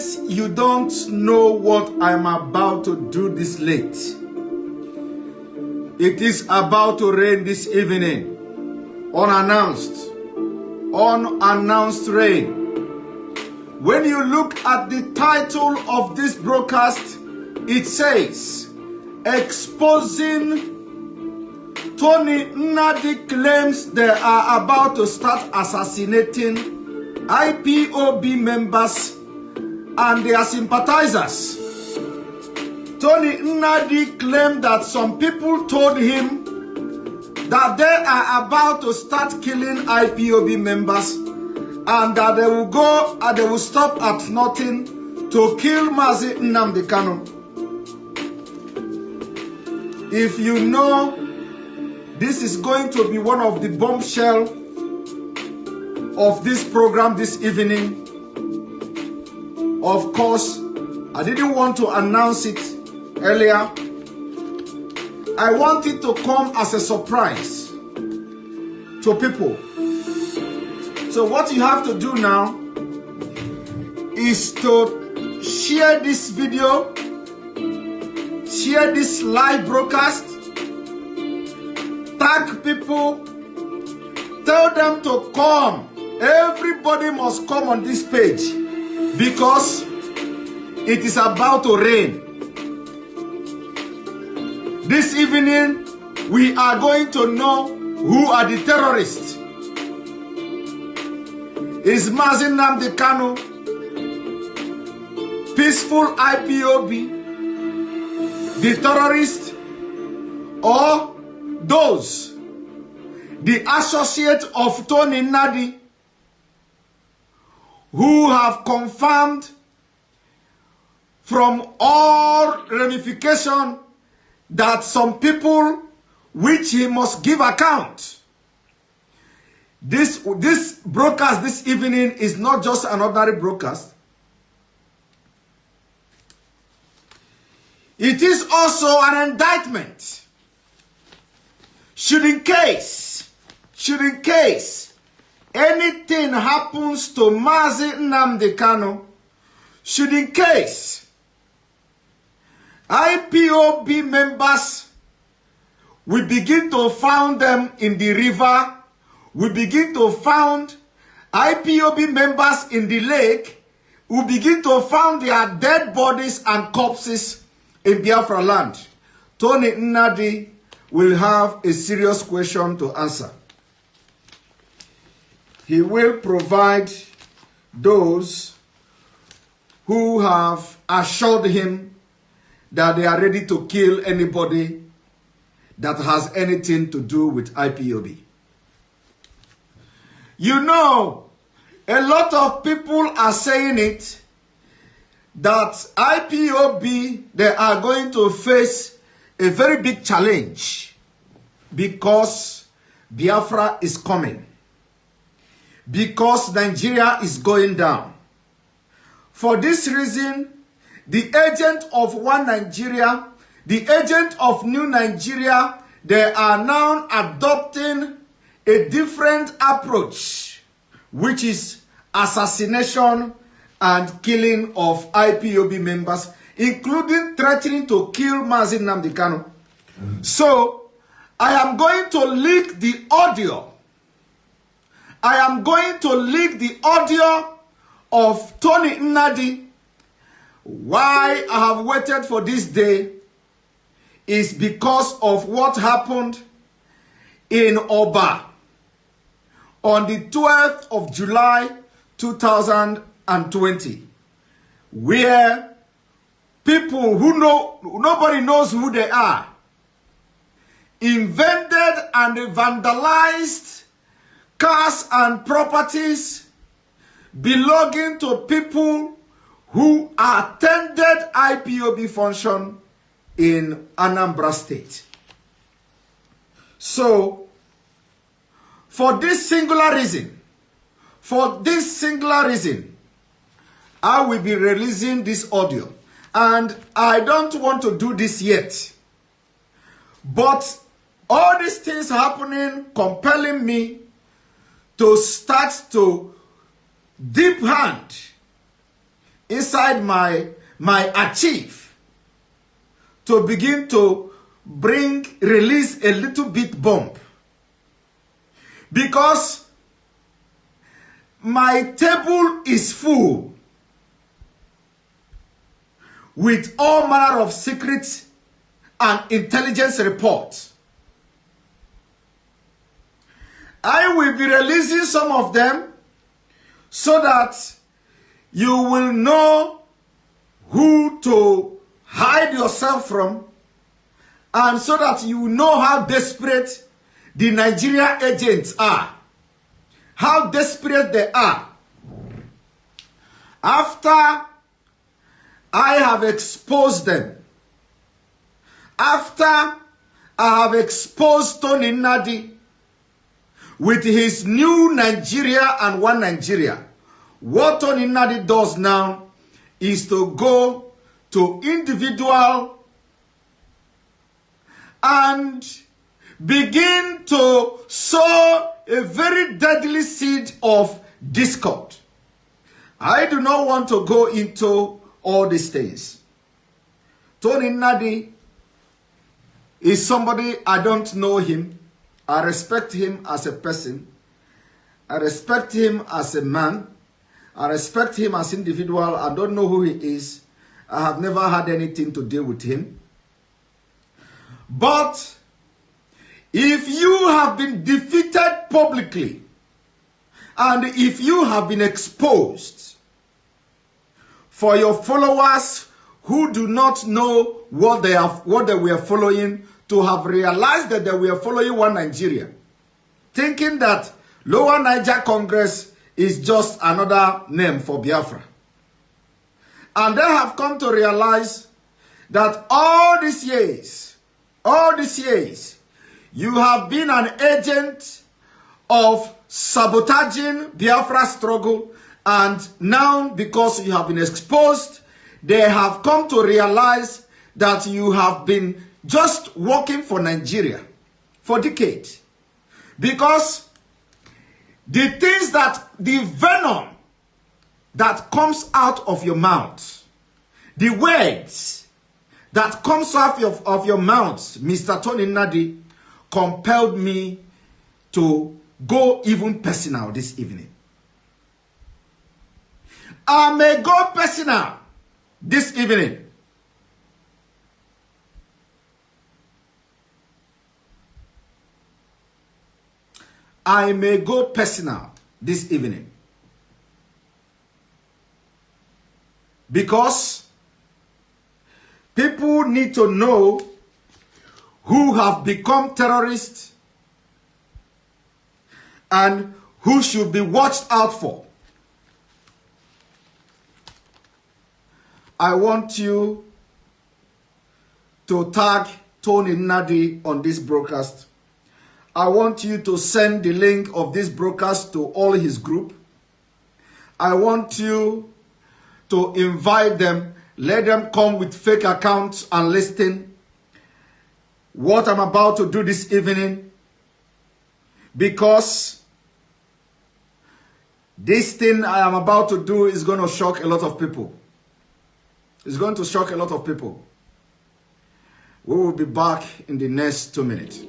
case you don't know what I'm about to do this late, it is about to rain this evening. Unannounced rain. When you look at the title of this broadcast, it says, exposing Tony Nnadi claims they are about to start assassinating IPOB members and their sympathizers. Tony Nnadi claimed that some people told him that they are about to start killing IPOB members and that they will go and they will stop at nothing to kill Mazi Nnamdi Kanu. If you know this is going to be one of the bombshell of this program this evening, of course, I didn't want to announce it earlier. I want it to come as a surprise to people. So what you have to do now is to share this video, share this live broadcast, tag people, tell them to come. Everybody must come on this page because it is about to rain. This evening, we are going to know who are the terrorists. Is Mazi Nnamdi Kanu peaceful IPOB the terrorist, or those the associate of Tony Nnadi who have confirmed from all ramification that some people which he must give account. This broadcast this evening is not just an ordinary broadcast. It is also an indictment. Should in case anything happens to Mazi Nnamdi Kanu, should in case IPOB members, we begin to find them in the river, we begin to find IPOB members in the lake, we begin to find their dead bodies and corpses in Biafra land, Tony Nnadi will have a serious question to answer. He will provide those who have assured him that they are ready to kill anybody that has anything to do with IPOB. You know, a lot of people are saying it, that IPOB, they are going to face a very big challenge because Biafra is coming, because Nigeria is going down. For this reason, the agent of One Nigeria, the agent of New Nigeria, they are now adopting a different approach, which is assassination and killing of IPOB members, including threatening to kill Mazi Nnamdi Kanu. So, I am going to leak the audio. I am going to leak the audio of Tony Nnadi. Why I have waited for this day is because of what happened in Oba on the 12th of July 2020, where people who nobody knows who they are, invaded and vandalized cars and properties belonging to people who attended IPOB function in Anambra State. So, for this singular reason, I will be releasing this audio. And I don't want to do this yet. But all these things happening, compelling me to start to deep hand inside my achieve to begin to release a little bit bump. Because my table is full with all manner of secrets and intelligence reports. I will be releasing some of them so that you will know who to hide yourself from, and so that you know how desperate the Nigeria agents are. How desperate they are. After I have exposed them, after I have exposed Tony Nnadi with his new Nigeria and one Nigeria, what Tony Nnadi does now is to go to individual and begin to sow a very deadly seed of discord. I do not want to go into all these things. Tony Nnadi is somebody, I don't know him. I respect him as a person. I respect him as a man. I respect him as an individual. I don't know who he is. I have never had anything to do with him. But if you have been defeated publicly, and if you have been exposed for your followers who do not know what they were following, to have realized that they were following one Nigeria, thinking that Lower Niger Congress is just another name for Biafra. And they have come to realize that all these years, you have been an agent of sabotaging Biafra struggle, and now because you have been exposed, they have come to realize that you have been just working for Nigeria for decades. Because the things the venom that comes out of your mouth, the words that comes out of your mouth, Mr. Tony Nnadi, compelled me to go even personal this evening. I may go personal this evening. I may go personal this evening. Because people need to know who have become terrorists and who should be watched out for. I want you to tag Tony Nnadi on this broadcast. I want you to send the link of this broadcast to all his group. I want you to invite them. Let them come with fake accounts and listen what I'm about to do this evening. Because this thing I am about to do is going to shock a lot of people. It's going to shock a lot of people. We will be back in the next 2 minutes.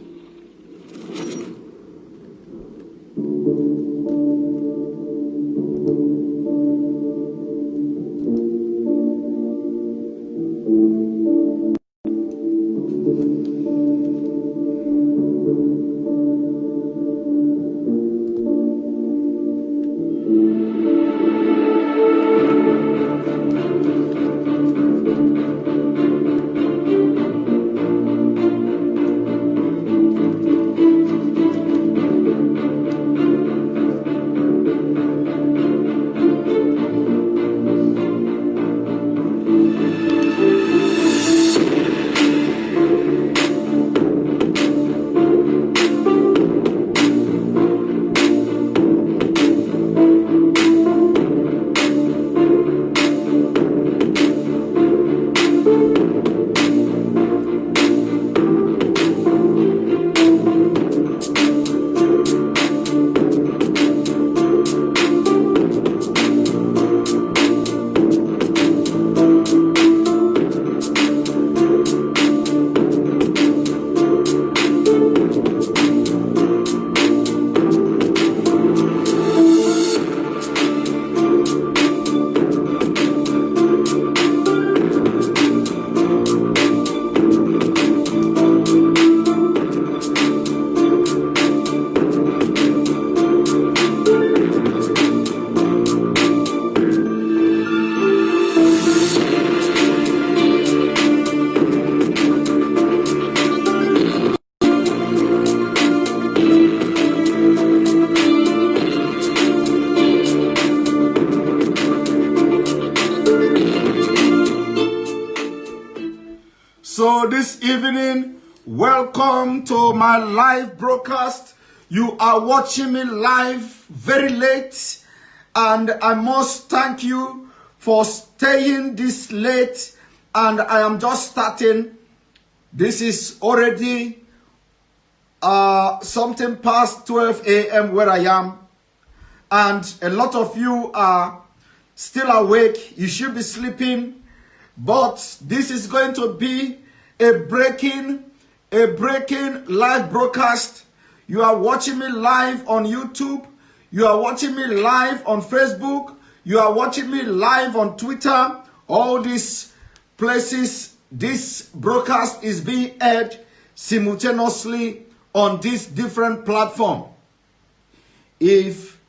So this evening, welcome to my live broadcast. You are watching me live very late, and I must thank you for staying this late. And I am just starting. This is already something past 12 a.m. where I am, and a lot of you are still awake. You should be sleeping, but this is going to be a breaking live broadcast. You are watching me live on YouTube. You are watching me live on Facebook. You are watching me live on Twitter. All these places, this broadcast is being aired simultaneously on this different platform. If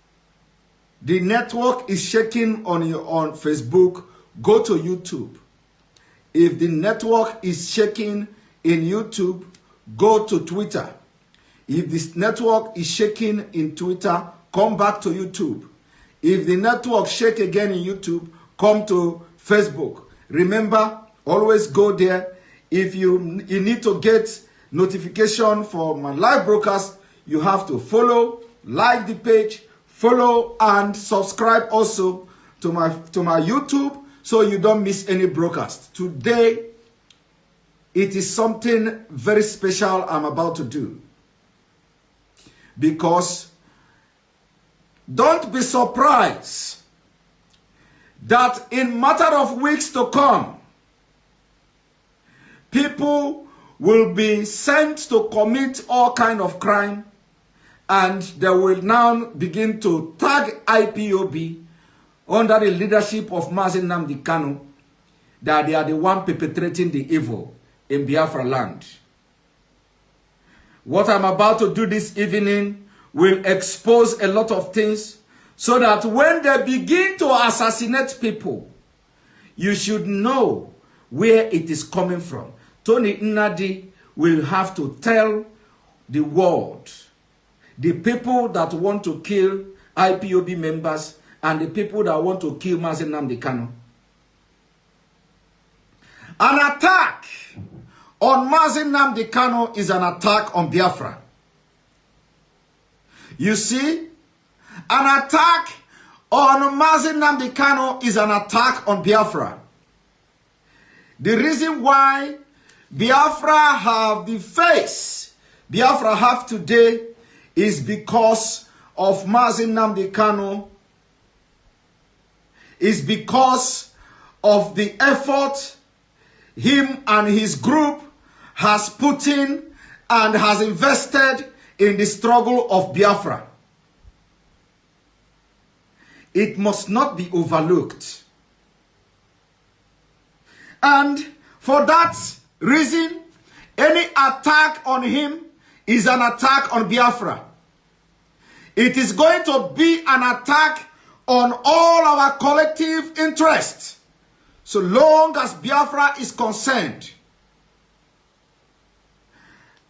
the network is shaking on Facebook, go to YouTube. If the network is shaking in YouTube, go to Twitter. If this network is shaking in Twitter, come back to YouTube. If the network shake again in YouTube, come to Facebook. Remember, always go there. If you need to get notification for my live broadcast, you have to follow, like the page, follow and subscribe also to my YouTube so you don't miss any broadcast. Today, it is something very special I'm about to do. Because don't be surprised that in matter of weeks to come, people will be sent to commit all kind of crime, and they will now begin to tag IPOB under the leadership of Mazi Nnamdi Kanu, that they are the one perpetrating the evil in Biafra land. What I'm about to do this evening will expose a lot of things, so that when they begin to assassinate people, you should know where it is coming from. Tony Nnadi will have to tell the world, the people that want to kill IPOB members and the people that want to kill Mazi Nnamdi Kanu. An attack on Mazi Nnamdi Kanu is an attack on Biafra. You see, an attack on Mazi Nnamdi Kanu is an attack on Biafra. The reason why Biafra have the face Biafra have today is because of Mazi Nnamdi Kanu, is because of the effort him and his group has put in and has invested in the struggle of Biafra. It must not be overlooked. And for that reason, any attack on him is an attack on Biafra. It is going to be an attack on all our collective interests, so long as Biafra is concerned.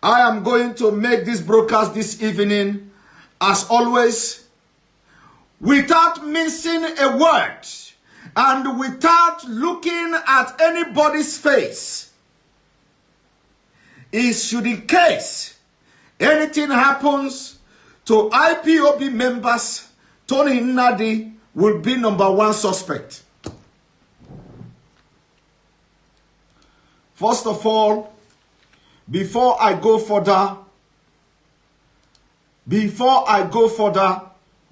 I am going to make this broadcast this evening, as always, without mincing a word and without looking at anybody's face. Should in case anything happens to IPOB members, Tony Nnadi will be #1 suspect. First of all, before I go further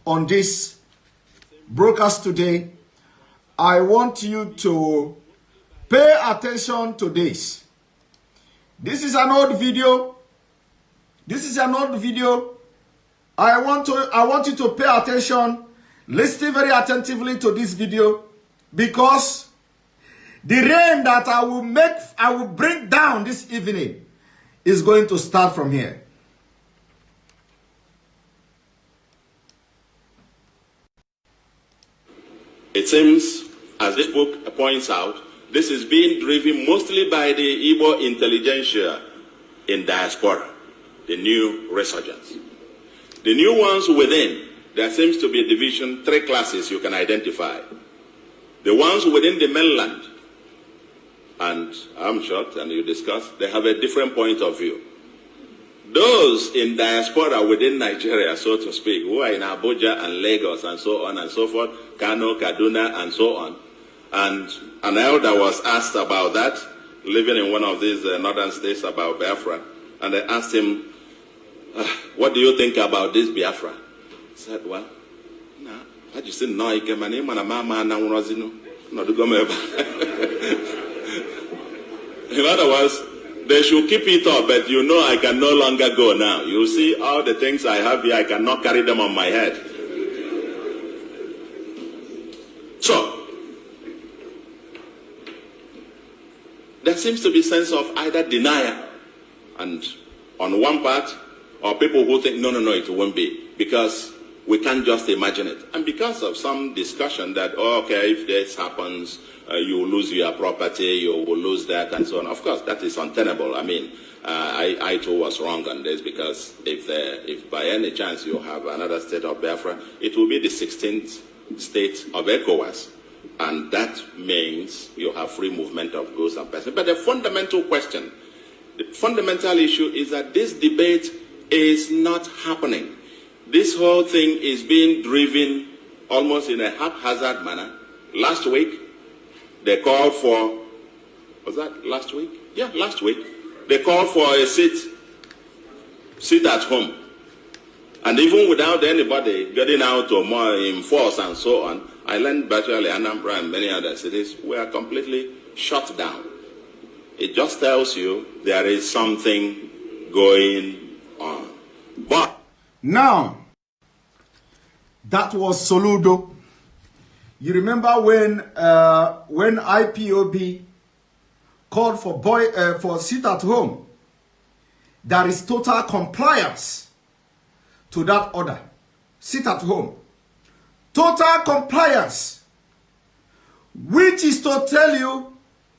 on this broadcast today, I want you to pay attention to this. This is an old video. I want you to pay attention. Listen very attentively to this video, because the rain that I will bring down this evening is going to start from here. It seems, as this book points out, this is being driven mostly by the Igbo intelligentsia in diaspora, the new resurgence. The new ones within, there seems to be a division, 3 classes you can identify. The ones within the mainland and I'm shocked, and you discuss, they have a different point of view. Those in diaspora within Nigeria, so to speak, who are in Abuja and Lagos and so on and so forth, Kano, Kaduna, and so on. And an elder was asked about that, living in one of these northern states, about Biafra. And they asked him, what do you think about this Biafra? He said, well, no, I just didn't know. In other words, they should keep it up, but you know I can no longer go now. You see all the things I have here, I cannot carry them on my head. So, there seems to be a sense of either denial, and on one part, or people who think, no, it won't be, because we can't just imagine it. And because of some discussion that, oh, okay, if this happens, you will lose your property, you will lose that, and so on. Of course, that is untenable. I mean, I too was wrong on this, because if by any chance you have another state of Biafra, it will be the 16th state of ECOWAS. And that means you have free movement of goods and persons. But the fundamental question, the fundamental issue is that this debate is not happening. This whole thing is being driven almost in a haphazard manner. Last week, they called for, was that last week? Yeah, last week. They called for a sit at home. And even without anybody getting out or more in force and so on, I learned virtually Anambra and many other cities were completely shut down. It just tells you there is something going on. But now, that was Soludo. You remember when IPOB called for sit at home? There is total compliance to that order. Sit at home. Total compliance, which is to tell you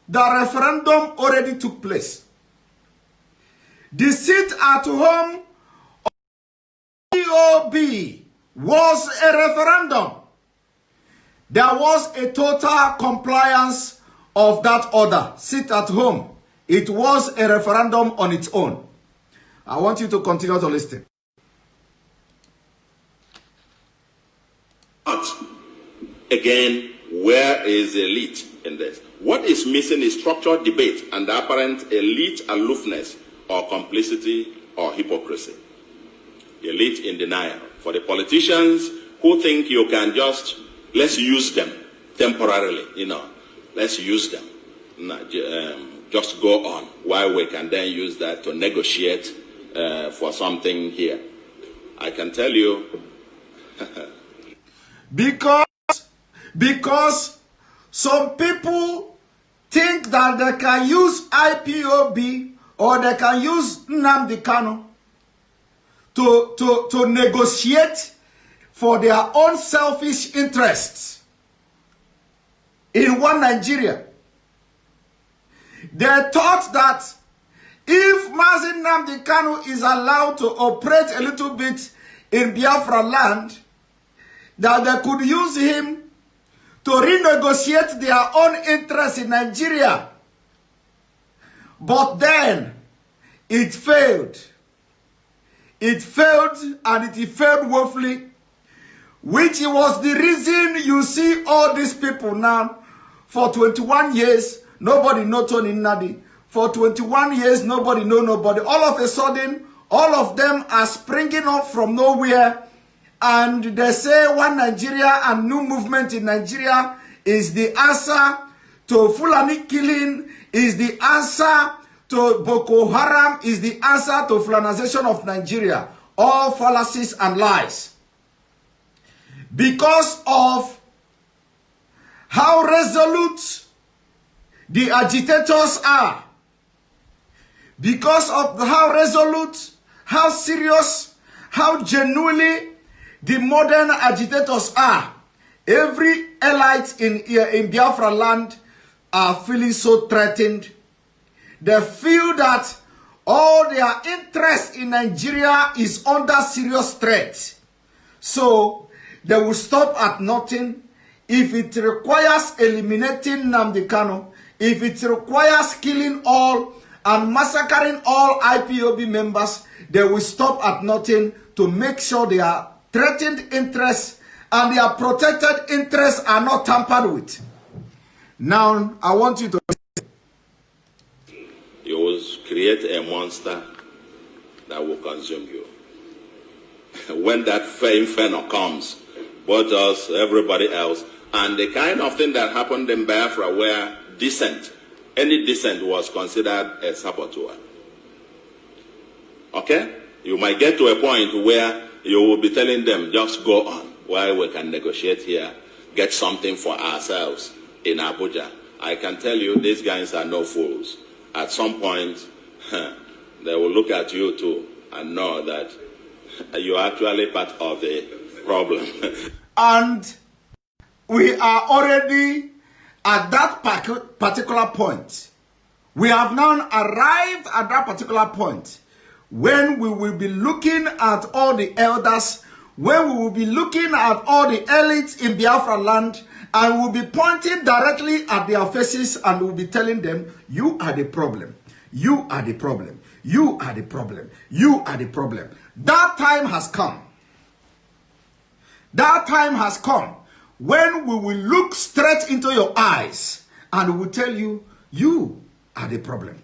the referendum already took place. The sit at home of IPOB was a referendum. There was a total compliance of that order. Sit at home. It was a referendum on its own. I want you to continue to listen. But again, where is the elite in this? What is missing is structured debate and the apparent elite aloofness or complicity or hypocrisy. The elite in denial. For the politicians who think you can just, let's use them temporarily, let's use them. Just go on, while we can then use that to negotiate for something here. I can tell you, because some people think that they can use IPOB or they can use Nnamdi Kanu to negotiate for their own selfish interests in one Nigeria. They thought that if Mazi Nnamdi Kanu is allowed to operate a little bit in Biafra land, that they could use him to renegotiate their own interests in Nigeria. But then, it failed. It failed, and it failed woefully, which was the reason you see all these people now. For 21 years, nobody know Tony Nnadi. For 21 years, nobody know nobody. All of a sudden, all of them are springing up from nowhere. And they say one Nigeria and new movement in Nigeria is the answer to Fulani killing, is the answer to Boko Haram, is the answer to Fulanization of Nigeria. All fallacies and lies. Because of how resolute the agitators are. Because of how resolute, how serious, how genuinely the modern agitators are. Every elite in Biafra land are feeling so threatened. They feel that all their interest in Nigeria is under serious threat. So they will stop at nothing. If it requires eliminating Nnamdi Kanu, if it requires killing all and massacring all IPOB members, they will stop at nothing to make sure their threatened interests and their protected interests are not tampered with. Now, I want you to... You will create a monster that will consume you. When that inferno comes, both us, everybody else, and the kind of thing that happened in Biafra where dissent, any dissent was considered a saboteur. Okay? You might get to a point where you will be telling them, just go on, while we can negotiate here, get something for ourselves in Abuja. I can tell you, these guys are no fools. At some point, they will look at you too and know that you're actually part of the problem. And we are already at that particular point. We have now arrived at that particular point when we will be looking at all the elders, when we will be looking at all the elites in Biafra land, and we'll be pointing directly at their faces and we'll be telling them, you are the problem. You are the problem. You are the problem. You are the problem. That time has come. That time has come when we will look straight into your eyes and we will tell you, you are the problem.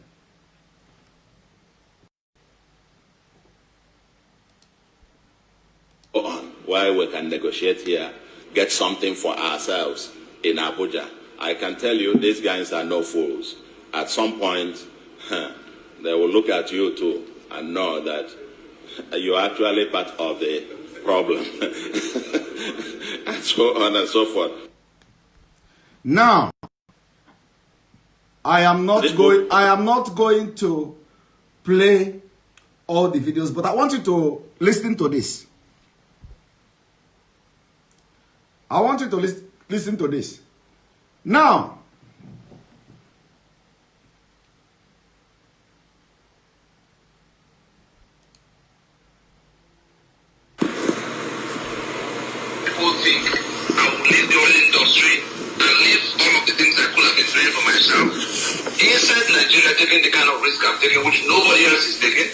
Go on, while we can negotiate here, get something for ourselves in Abuja. I can tell you, these guys are no fools. At some point, they will look at you too and know that you're actually part of the problem. And so on and so forth. Now, I am not going to play all the videos, but I want you to listen to this. I want you to listen to this. Now, people think I would leave the oil industry and leave all of the things I could have been doing for myself inside Nigeria, taking the kind of risk I'm taking, which nobody else is taking.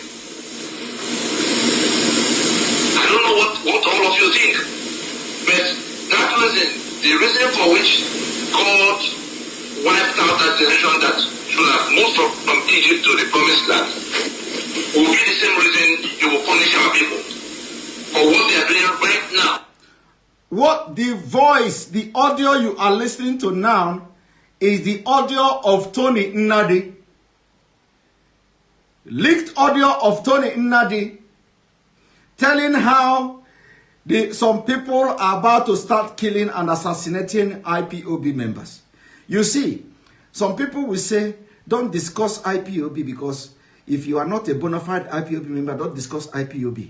I don't know what all of you think, but that was the reason for which God wiped out that generation that should have moved from Egypt to the promised land. Will be the same reason you will punish our people for what they are doing right now. What the voice, the audio you are listening to now is the audio of Tony Nnadi. Leaked audio of Tony Nnadi telling how some people are about to start killing and assassinating IPOB members. You see, some people will say, don't discuss IPOB because if you are not a bona fide IPOB member, don't discuss IPOB.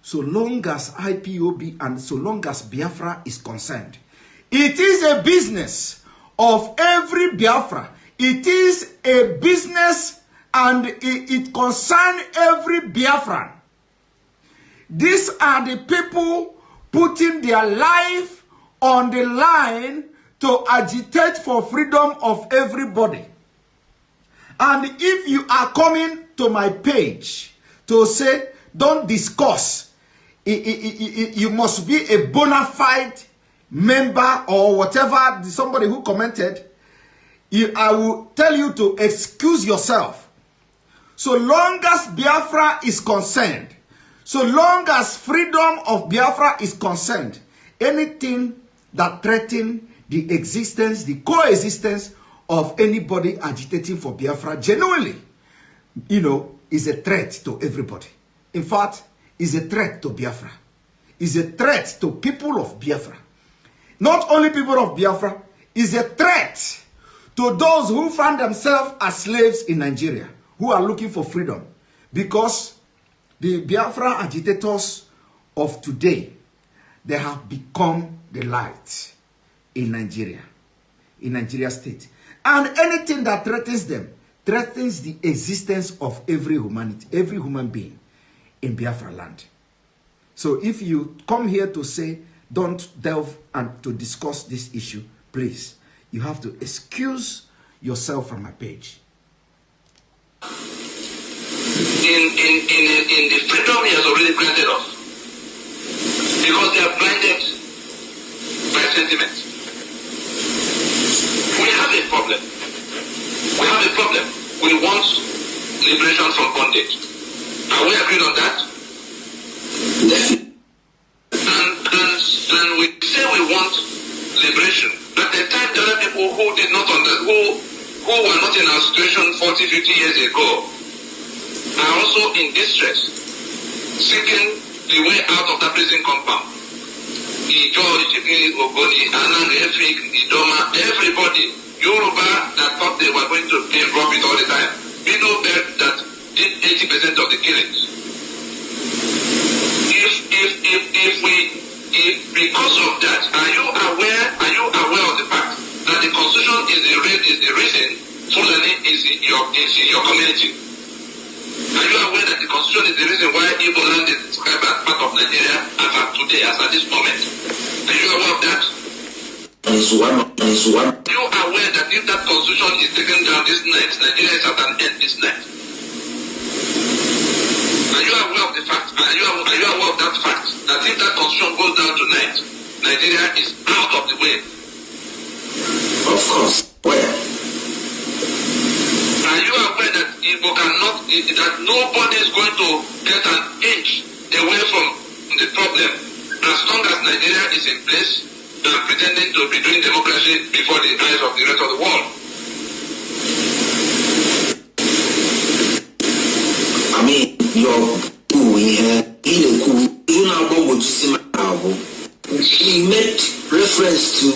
So long as IPOB and so long as Biafra is concerned, it is a business of every Biafra. It is a business and it concerns every Biafran. These are the people putting their life on the line to agitate for freedom of everybody. And if you are coming to my page to say, don't discuss, you must be a bona fide member or whatever, somebody who commented, I will tell you to excuse yourself. So long as Biafra is concerned, so long as freedom of Biafra is concerned, anything that threatens the existence, the coexistence of anybody agitating for Biafra genuinely, is a threat to everybody. In fact, is a threat to Biafra. Is a threat to people of Biafra. Not only people of Biafra, is a threat to those who find themselves as slaves in Nigeria, who are looking for freedom. Because the Biafra agitators of today, they have become the light in Nigeria state. And anything that threatens them, threatens the existence of every human being in Biafra land. So if you come here to say, don't delve and to discuss this issue, please, you have to excuse yourself from my page. In the freedom he has already granted us, because they are blinded by sentiment. We have a problem. We want liberation from bondage. Are we agreed on that? And we say we want liberation. At the time, the other people who did not who were not in our situation 40, 50 years ago are also in distress, seeking the way out of that prison compound. Everybody, Yoruba that thought they were going to be robbed all the time, Middle Belt that did 80% of the killings. If because of that, are you aware of the fact that the Constitution is the reason Fulani is in your community? Are you aware that the Constitution is the reason why Igbo land is described as part of Nigeria as at today, as at this moment? Are you aware of that? Are you aware that if that Constitution is taken down this night, Nigeria is at an end this night? Are you aware of the fact? Are you aware of that fact? That if that Constitution goes down tonight, Nigeria is out of the way? Of course. Where? Are you aware that Igbo cannot, that nobody is going to get an inch away from the problem as long as Nigeria is in place and pretending to be doing democracy before the eyes of the rest of the world? I mean, he made reference to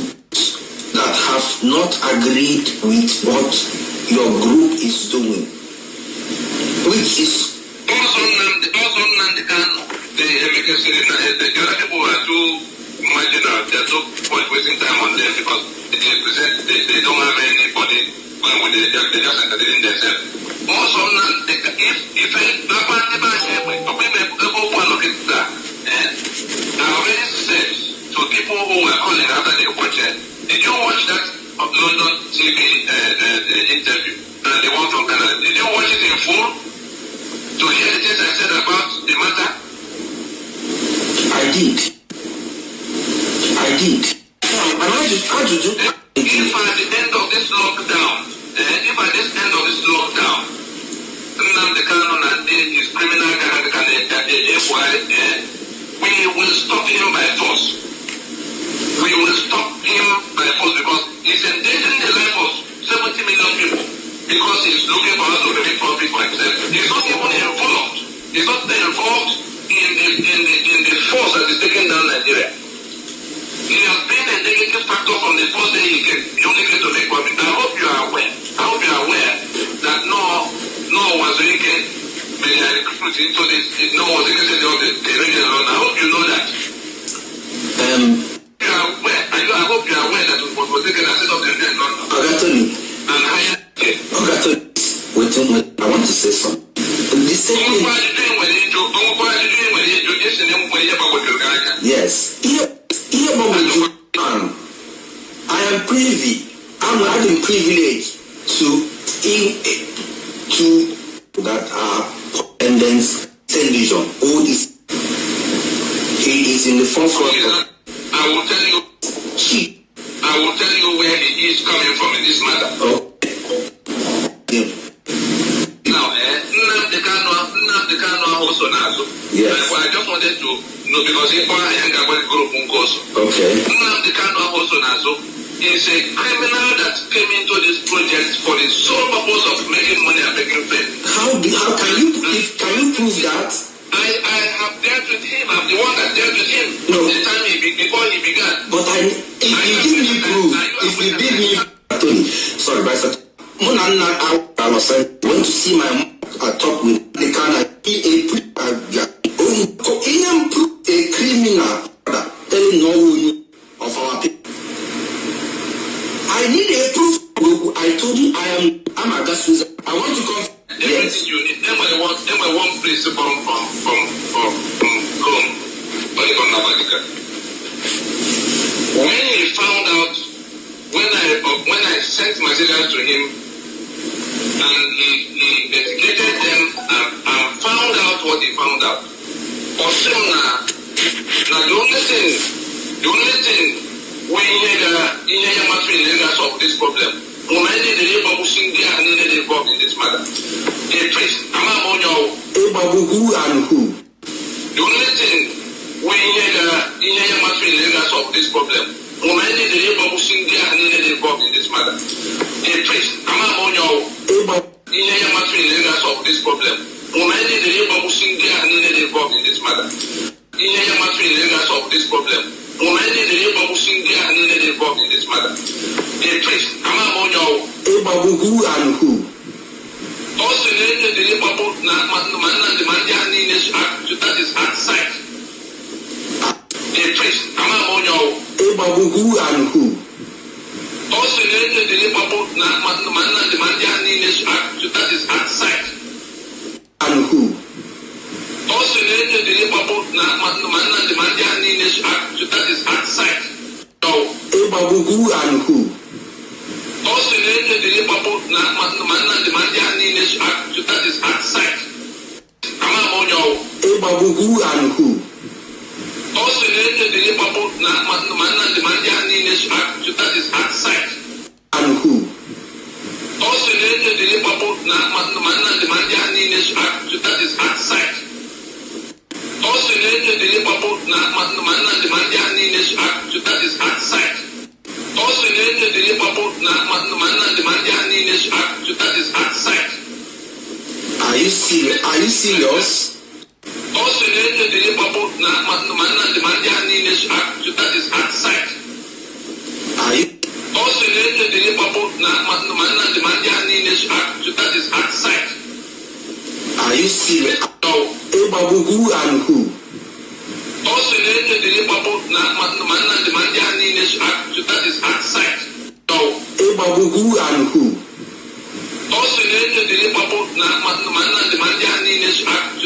that have not agreed with what your group is doing, which is also Nandekano. The other people are too marginal. There's no point wasting time on them because they don't have anybody going with it. They just entertaining themselves. Also, if I already said to people who were calling after they watched it, did you watch that London TV interview? The one from Canada. Did you watch it in full to hear the things I said about the matter? I did. If at the end of this lockdown, Nnamdi Kanu and his criminal we will stop him by force. Because he's endangering the life of 70 million people because he's looking for us to make profit for himself. He's not even involved. He's not involved in the force that is taking down Nigeria. He has been a negative factor from the first day he only came to make profit. I hope you are aware that no Wazirike may have recruited into this. No Wazirike the regional. I hope you know that. I hope you are aware that was taken as of the London. And higher. Wait, I want to say something. Yes. I am privy. I'm having privilege to that attendance television. All this. He is in the forefront. I will tell you where he is coming from in this matter. Oh. Yeah. Now, Nnamdi Kanu also now. Yes. I just wanted to know because he group also. Okay. Nnamdi Kanu also now is a criminal that came into this project for the sole purpose of making money and making fame. How can you prove that? I have dealt with him. I'm the one that dealt with him. No. The time before he began. But if you did me prove, sorry, but I went to see my mom. I talked with the kind of a criminal telling no of our people. I need a proof. I told you I'm a gas user. I want to come. Yes. You need one place from home. When he found out when I sent my letters to him, and he investigated them and found out what he found out. Now the only thing we need to solve this problem. The involved in this matter. A priest, who and who? The only thing we need to solve this problem. The involved in this matter. A priest, solve this problem. Involved in this matter. Solve this problem. Involved in this matter. A priest, who and who? Also, the that is outside. A priest, who and who? Also, the that is outside. And who? Also, the that is outside. Who and who? Also, the that is outside. Who and who? Also, the that is outside. And who? Also, the that is outside. Also, that is outside. Also, that is outside. Are you serious? Also, that is outside. Are you? Also, that is outside. Are you serious? No. Who and who? Also, that is outside. No. Who and who? Also,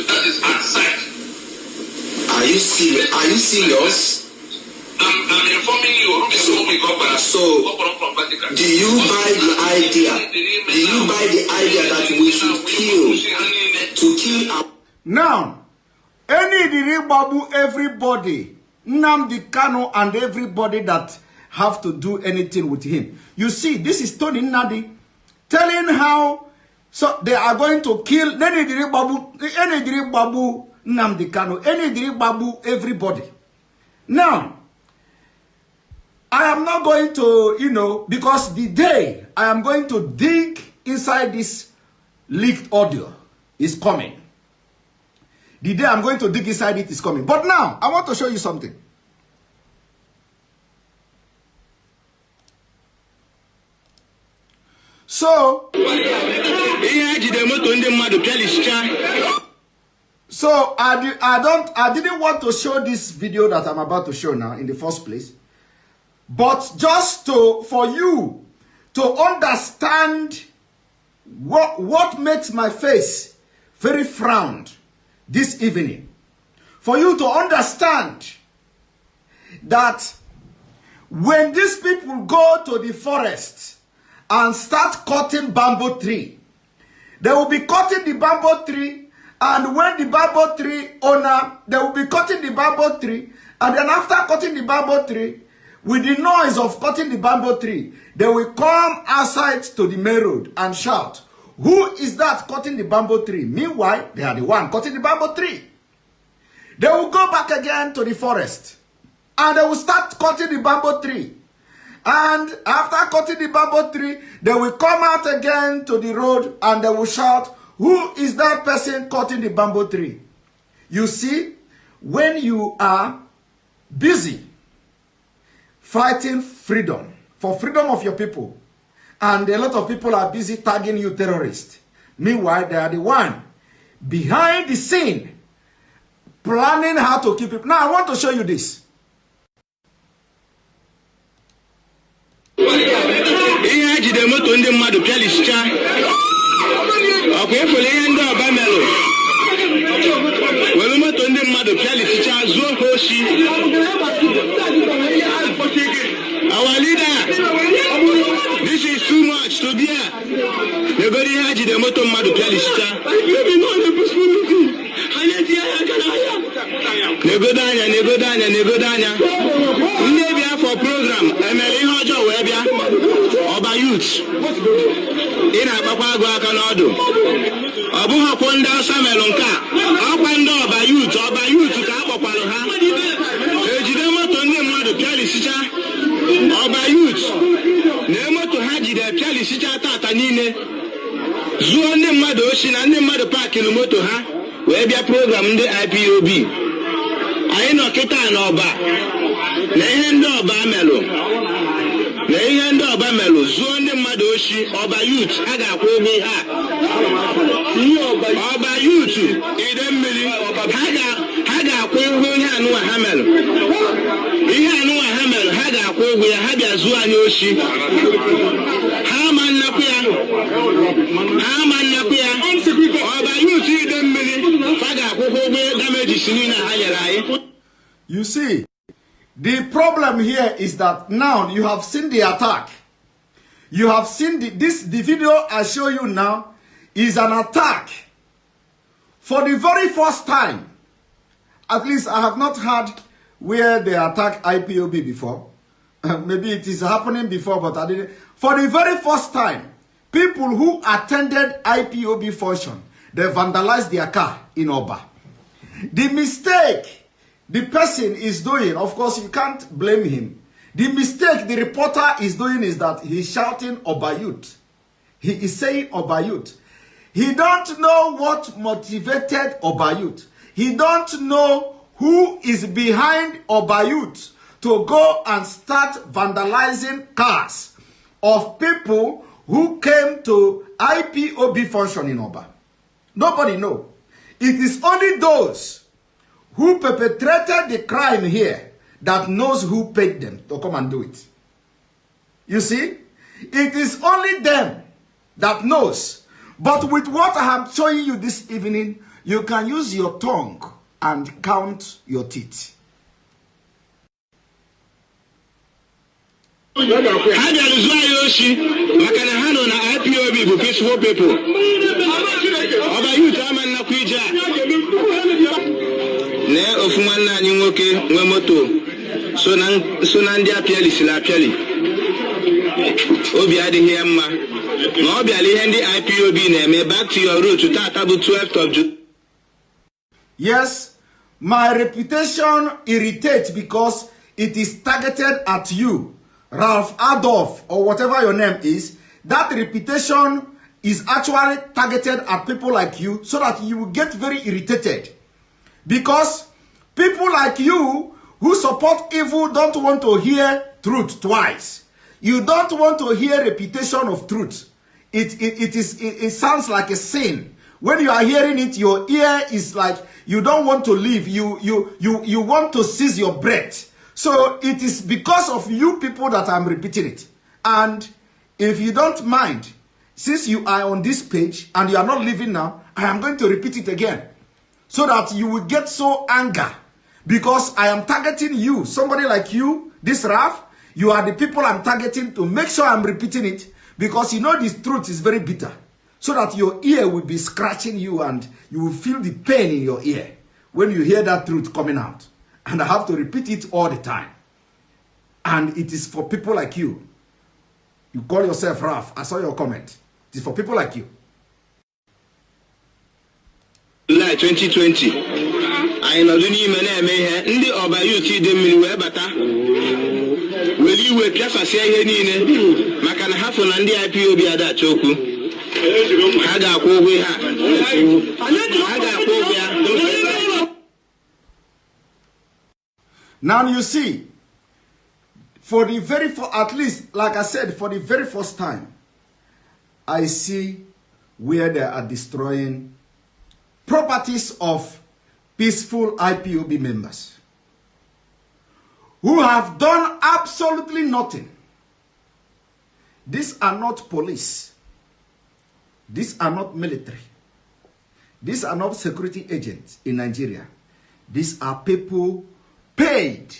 that is outside. Are you serious? Are you serious? I'm informing you. So, do you buy the idea? Do you buy the idea that we should kill our... Now, any Diribabu, everybody, Nnamdi Kanu and everybody that have to do anything with him. You see, this is Tony Nnadi telling how so they are going to kill any Diribabu, Nnamdi Kanu, any Diribabu, everybody. Now, I am not going to, because the day I am going to dig inside this leaked audio is coming. The day I'm going to dig inside it is coming. But now, I want to show you something. So I didn't want to show this video that I'm about to show now in the first place. But just for you to understand what makes my face very frowned this evening. For you to understand that when these people go to the forest and start cutting bamboo tree, they will be cutting the bamboo tree, and when the bamboo tree owner, they will be cutting the bamboo tree, and then after cutting the bamboo tree, with the noise of cutting the bamboo tree, they will come outside to the main road and shout, "Who is that cutting the bamboo tree?" Meanwhile, they are the one cutting the bamboo tree. They will go back again to the forest and they will start cutting the bamboo tree. And after cutting the bamboo tree, they will come out again to the road and they will shout, "Who is that person cutting the bamboo tree?" You see, when you are busy fighting freedom, for freedom of your people, and a lot of people are busy tagging you terrorist. Meanwhile, they are the one behind the scene planning how to keep it. Now, I want to show you this. Our leader, this is too much to bear. Nobody had the motor madu pialista. Negodanya. Maybe for program, MLA Hojo Webia, Oba Youth. In a Papa Guacanado. Abuha Ponda Samelonka, Apanda Oba Youth, Kapa Paloha. Ejidema Tonde Madu Pialista, Oba Youth. Nemo to Haji the Pialista Tatanine. Zuane Madoshin and the Madu Park in the motor, Webia program the IPOB. I know Kita and Oba. Nehendo Oba Melo. Zone Madoshi, Oba Youth, Aga Kobe Ha. Oba Youth, Eden Millie, Haga Kobe Hanua Hamel. Ihanua Hamel, Haga Kobe, Haga Zuan Yoshi. Haman Napia. Oba Youth, Eden Millie, Haga Kobe, damage Sinina Hayarai. You see, the problem here is that now you have seen the attack. You have seen the video I show you now is an attack. For the very first time, at least I have not heard where they attack IPOB before. Maybe it is happening before, but I didn't. For the very first time, people who attended IPOB function, they vandalized their car in Oba. The mistake the person is doing, of course, you can't blame him. The mistake the reporter is doing is that he's shouting Oba Youth. He is saying Oba Youth. He don't know what motivated Oba Youth. He don't know who is behind Oba Youth to go and start vandalizing cars of people who came to IPOB function in Oba. Nobody knows. It is only those who perpetrated the crime here that knows who paid them to come and do it. You see? It is only them that knows. But with what I am showing you this evening, you can use your tongue and count your teeth. Ne ofumana ni nwoke nwe moto so na ndị apiali sila apiali obi adịghị mma na obi ali ihe ndị IPOB na-eme. Back to your root to tata bụ 12th of June. Yes, my reputation irritates because it is targeted at you, Ralph Adolf, or whatever your name is. That reputation is actually targeted at people like you so that you will get very irritated. Because people like you who support evil don't want to hear truth twice. You don't want to hear reputation of truth. It sounds like a sin. When you are hearing it, your ear is like you don't want to leave. You want to seize your breath. So it is because of you people that I'm repeating it. And if you don't mind, since you are on this page and you are not leaving now, I am going to repeat it again. So that you will get so angry. Because I am targeting you. Somebody like you, this Raf, you are the people I'm targeting to make sure I'm repeating it. Because you know this truth is very bitter. So that your ear will be scratching you and you will feel the pain in your ear when you hear that truth coming out. And I have to repeat it all the time. And it is for people like you. You call yourself Raf. I saw your comment. It is for people like you. July 2020. I know the name and the Oba Youth dem we bata. Will you work just as say here? Makan half on the IPOB ada choku. Haga Kobe ha. Now you see, for the very at least, like I said, for the very first time, I see where they are destroying properties of peaceful IPOB members who have done absolutely nothing. These are not police. These are not military. These are not security agents in Nigeria. These are people paid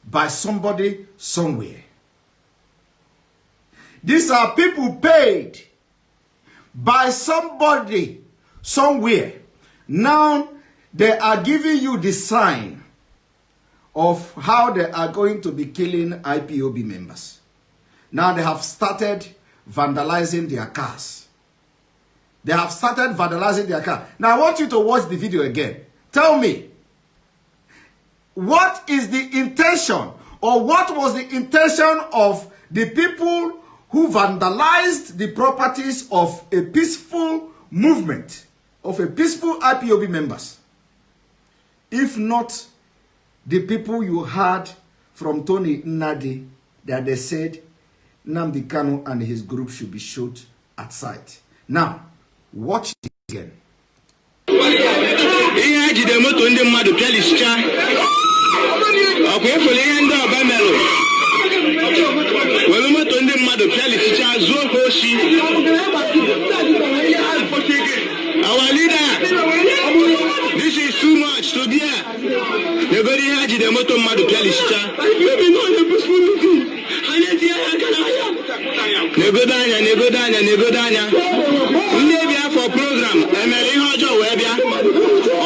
by somebody somewhere. These are people paid by somebody somewhere. Now they are giving you the sign of how they are going to be killing IPOB members. Now they have started vandalizing their cars. They have started vandalizing their car. Now I want you to watch the video again. Tell me, what is the intention, or what was the intention of the people who vandalized the properties of a peaceful movement, of a peaceful IPOB members? If not the people you heard from Tony Nnadi that they said Nnamdi Kanu and his group should be shot at sight. Now, watch it again. Our leader, this is too much to bear. The very haji the motor madu Kalisha. Negodanya. Nebia for program. Emeli Hojo Webia.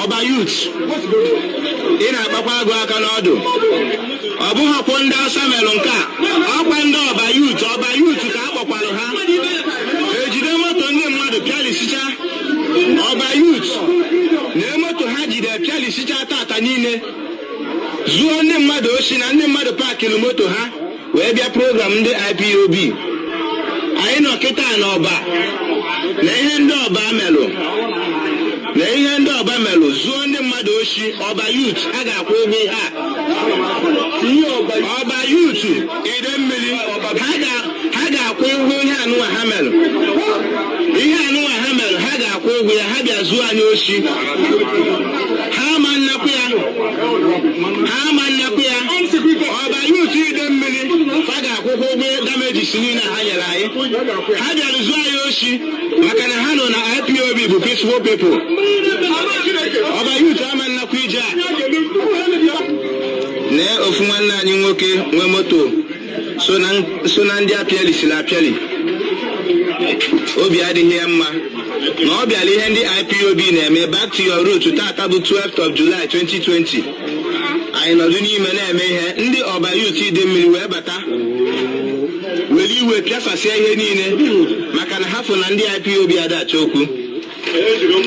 Oba youth. Ina Papa Guacanodo. Abuha Ponda Samelonka. Oba youth. Oba youth. Kapopaloha. Ejidemo Tony Madu Kalisha. Oba youth. Nemo to haji the Kalisha Tata Nine. Zuone Madoshi and the Madu Pakilomoto ha. Webia program the IPOB. I know Kita no ba. Nehendo Bamelo. Nehendo Bamelo. Zuone Madoshi. Oba youth. Aga Kobe ha. Oba youth. Idemili. Haga Kobe Hanu Hamel. Ihanu Hamel. Haga Kobe Haga Zuanyoshi. Haman Nakuya. Oba youth. Idemili. Haga Kobe damage Sinina Hayalai. Haga Zuayoshi. Makana Hano na IPOB for peaceful people. Oba youth Haman Nakuja. Ne ofumana nyingoke wemoto sonan dia piali sila piali obi ade hemma na obi ale hendi IPOB na me back to your root to tatabu 12th of July 2020 I no do ni me na me he ndi oba youth de mmiri we bata weli we piasa se he niile maka na hafo na ndi IPOB ada choku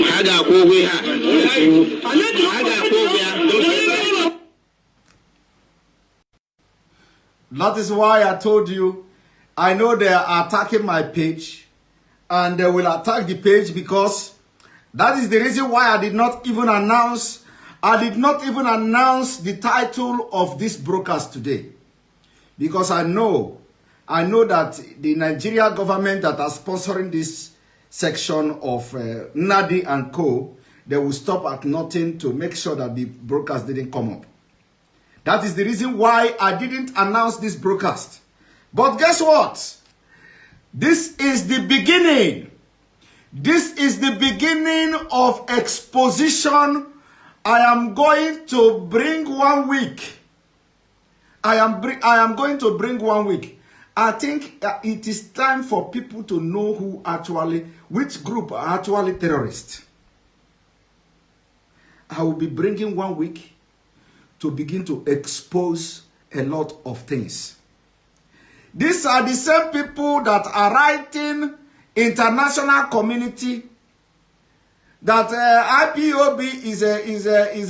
ha ga akwogwe ha ga akwogwe ha. That is why I told you, I know they are attacking my page, and they will attack the page because that is the reason why I did not even announce the title of this broadcast today. Because I know that the Nigeria government that are sponsoring this section of Nnadi and Co, they will stop at nothing to make sure that the broadcast didn't come up. That is the reason why I didn't announce this broadcast. But guess what? This is the beginning. This is the beginning of exposition. I am going to bring 1 week. I am going to bring 1 week. I think it is time for people to know which group are actually terrorists. I will be bringing 1 week to begin to expose a lot of things. These are the same people that are writing international community that IPOB is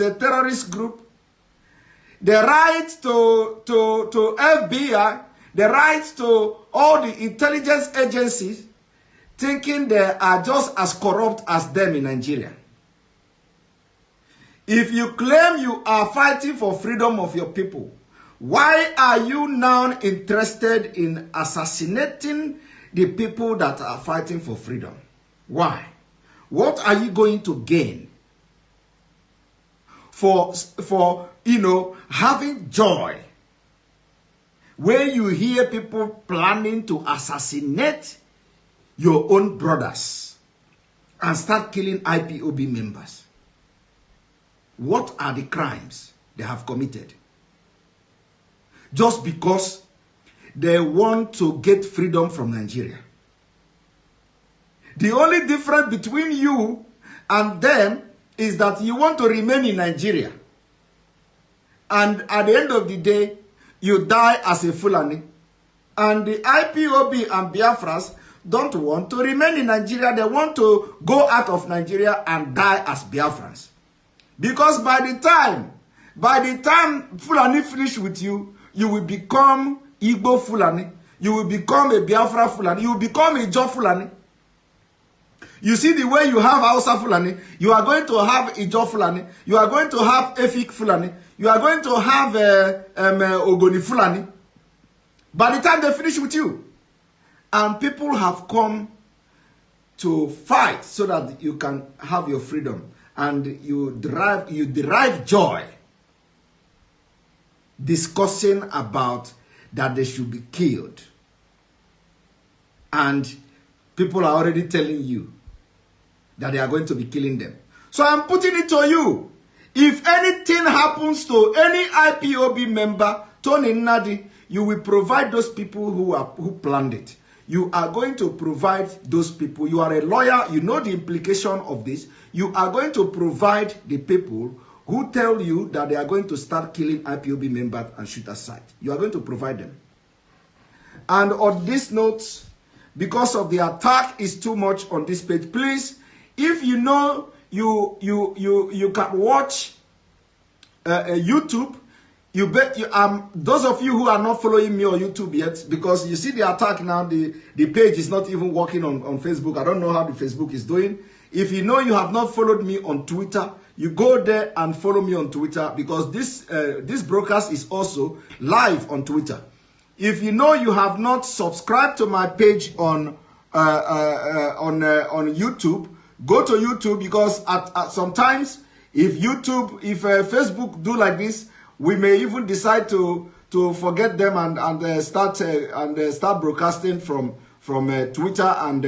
a terrorist group. They write to FBI, they write to all the intelligence agencies, thinking they are just as corrupt as them in Nigeria. If you claim you are fighting for freedom of your people, why are you now interested in assassinating the people that are fighting for freedom? Why? What are you going to gain for having joy when you hear people planning to assassinate your own brothers and start killing IPOB members? What are the crimes they have committed? Just because they want to get freedom from Nigeria. The only difference between you and them is that you want to remain in Nigeria. And at the end of the day, you die as a Fulani. And the IPOB and Biafras don't want to remain in Nigeria. They want to go out of Nigeria and die as Biafrans. Because by the time Fulani finish with you, you will become Igbo Fulani. You will become a Biafra Fulani. You will become a Ijo Fulani. You see the way you have Hausa Fulani, you are going to have Ijo Fulani. You are going to have Efik Fulani. You are going to have Ogoni Fulani. By the time they finish with you. And people have come to fight so that you can have your freedom. And you derive joy discussing about that they should be killed. And people are already telling you that they are going to be killing them. So I'm putting it to you. If anything happens to any IPOB member, Tony Nnadi, you will provide those people who planned it. You are going to provide those people. You are a lawyer. You know the implication of this. You are going to provide the people who tell you that they are going to start killing IPOB members and shoot aside. You are going to provide them. And on this note, because of the attack is too much on this page, please, if you know you can watch YouTube, those of you who are not following me on YouTube yet, because you see the attack now, the page is not even working on Facebook. I don't know how the Facebook is doing. If you know you have not followed me on Twitter, you go there and follow me on Twitter, because this broadcast is also live on Twitter. If you know you have not subscribed to my page on YouTube, go to YouTube, because at sometimes if Facebook do like this, we may even decide to forget them and start broadcasting from Twitter and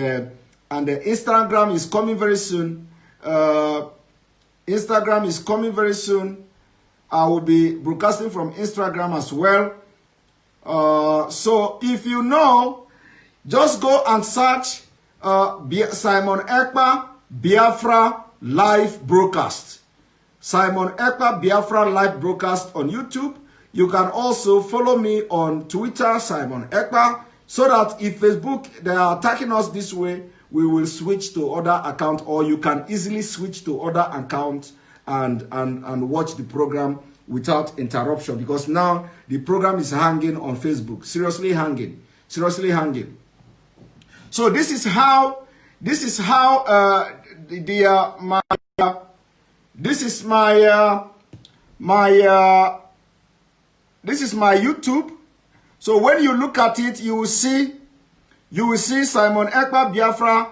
Instagram is coming very soon. Instagram is coming very soon. I will be broadcasting from Instagram as well. So if you know, just go and search Simon Ekpa Biafra live broadcast. Simon Ekpa Biafra live broadcast on YouTube. You can also follow me on Twitter, Simon Ekpa, so that if Facebook, they are attacking us this way, we will switch to other account, or you can easily switch to other account and watch the program without interruption, because now the program is hanging on Facebook. Seriously hanging. Seriously hanging. So this is how this is my YouTube. So when you look at it, you will see Simon Ekpa Biafra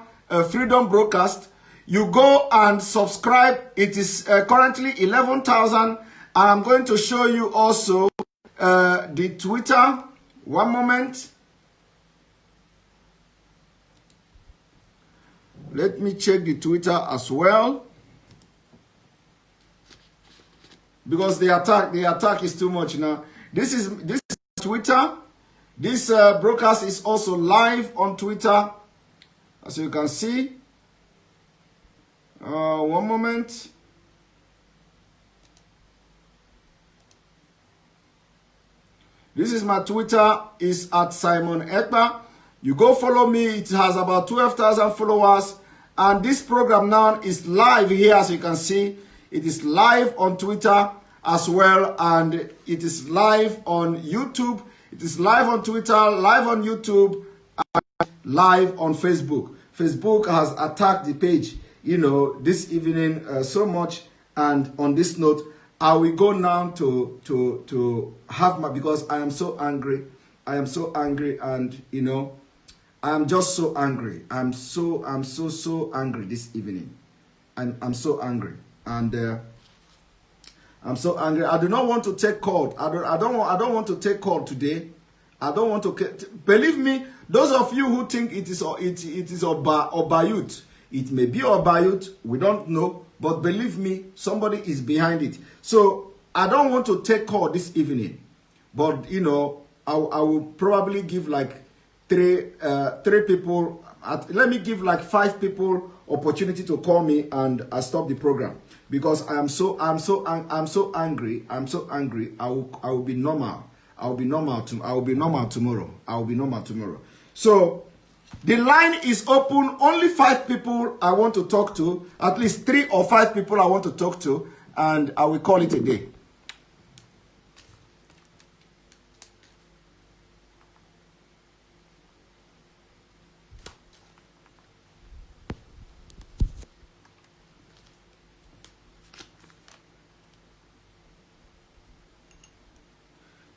Freedom Broadcast. You go and subscribe. It is currently 11,000. I'm going to show you also the Twitter. One moment. Let me check the Twitter as well, because the attack is too much now. This is Twitter. This broadcast is also live on Twitter, as you can see. One moment. This is my Twitter. Is at Simon Ekpa. You go follow me. It has about 12,000 followers. And this program now is live here, as you can see. It is live on Twitter as well. And it is live on YouTube. It is live on Twitter, live on YouTube, and live on Facebook. Facebook has attacked the page, this evening so much. And on this note, I will go now to have because I am so angry. I am so angry, and I am just so angry. I'm so angry this evening. And I'm so angry. And I'm so angry. I do not want to take call. I don't want to take call today. I don't want to. Believe me, those of you who think it is Obayut, it may be Obayut. We don't know, but believe me, somebody is behind it. So I don't want to take call this evening. But will probably give like three people. Let me give like 5 people opportunity to call me, and I stop the program because I'm so angry. I'm so angry. I will be normal. I will be normal tomorrow. So the line is open. Only 5 people I want to talk to. At least 3 or 5 people I want to talk to, and I will call it a day.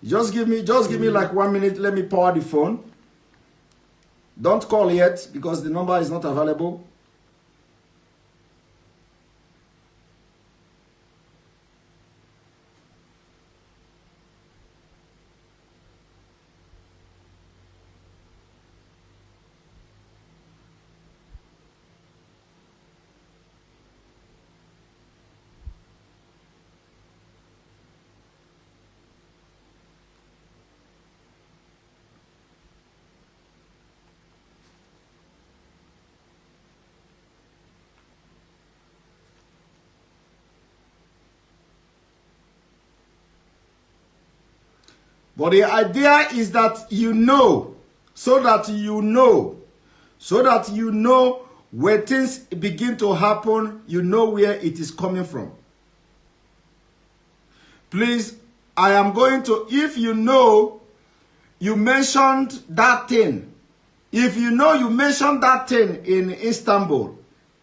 Just give me like 1 minute. Let me power the phone. Don't call yet because the number is not available. But the idea is that you know, so that you know where things begin to happen, you know where it is coming from. Please, I am going to, if you know you mentioned that thing, if you know you mentioned that thing in Istanbul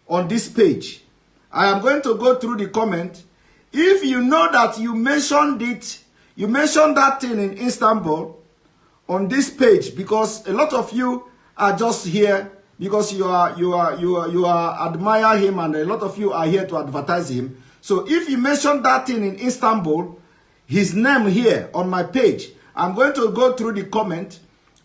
on this page, I am going to go through the comment. If you know that you mentioned it, you mentioned that thing in Istanbul on this page, because a lot of you are just here because you admire him, and a lot of you are here to advertise him. So if you mentioned that thing in Istanbul, his name here on my page, I'm going to go through the comment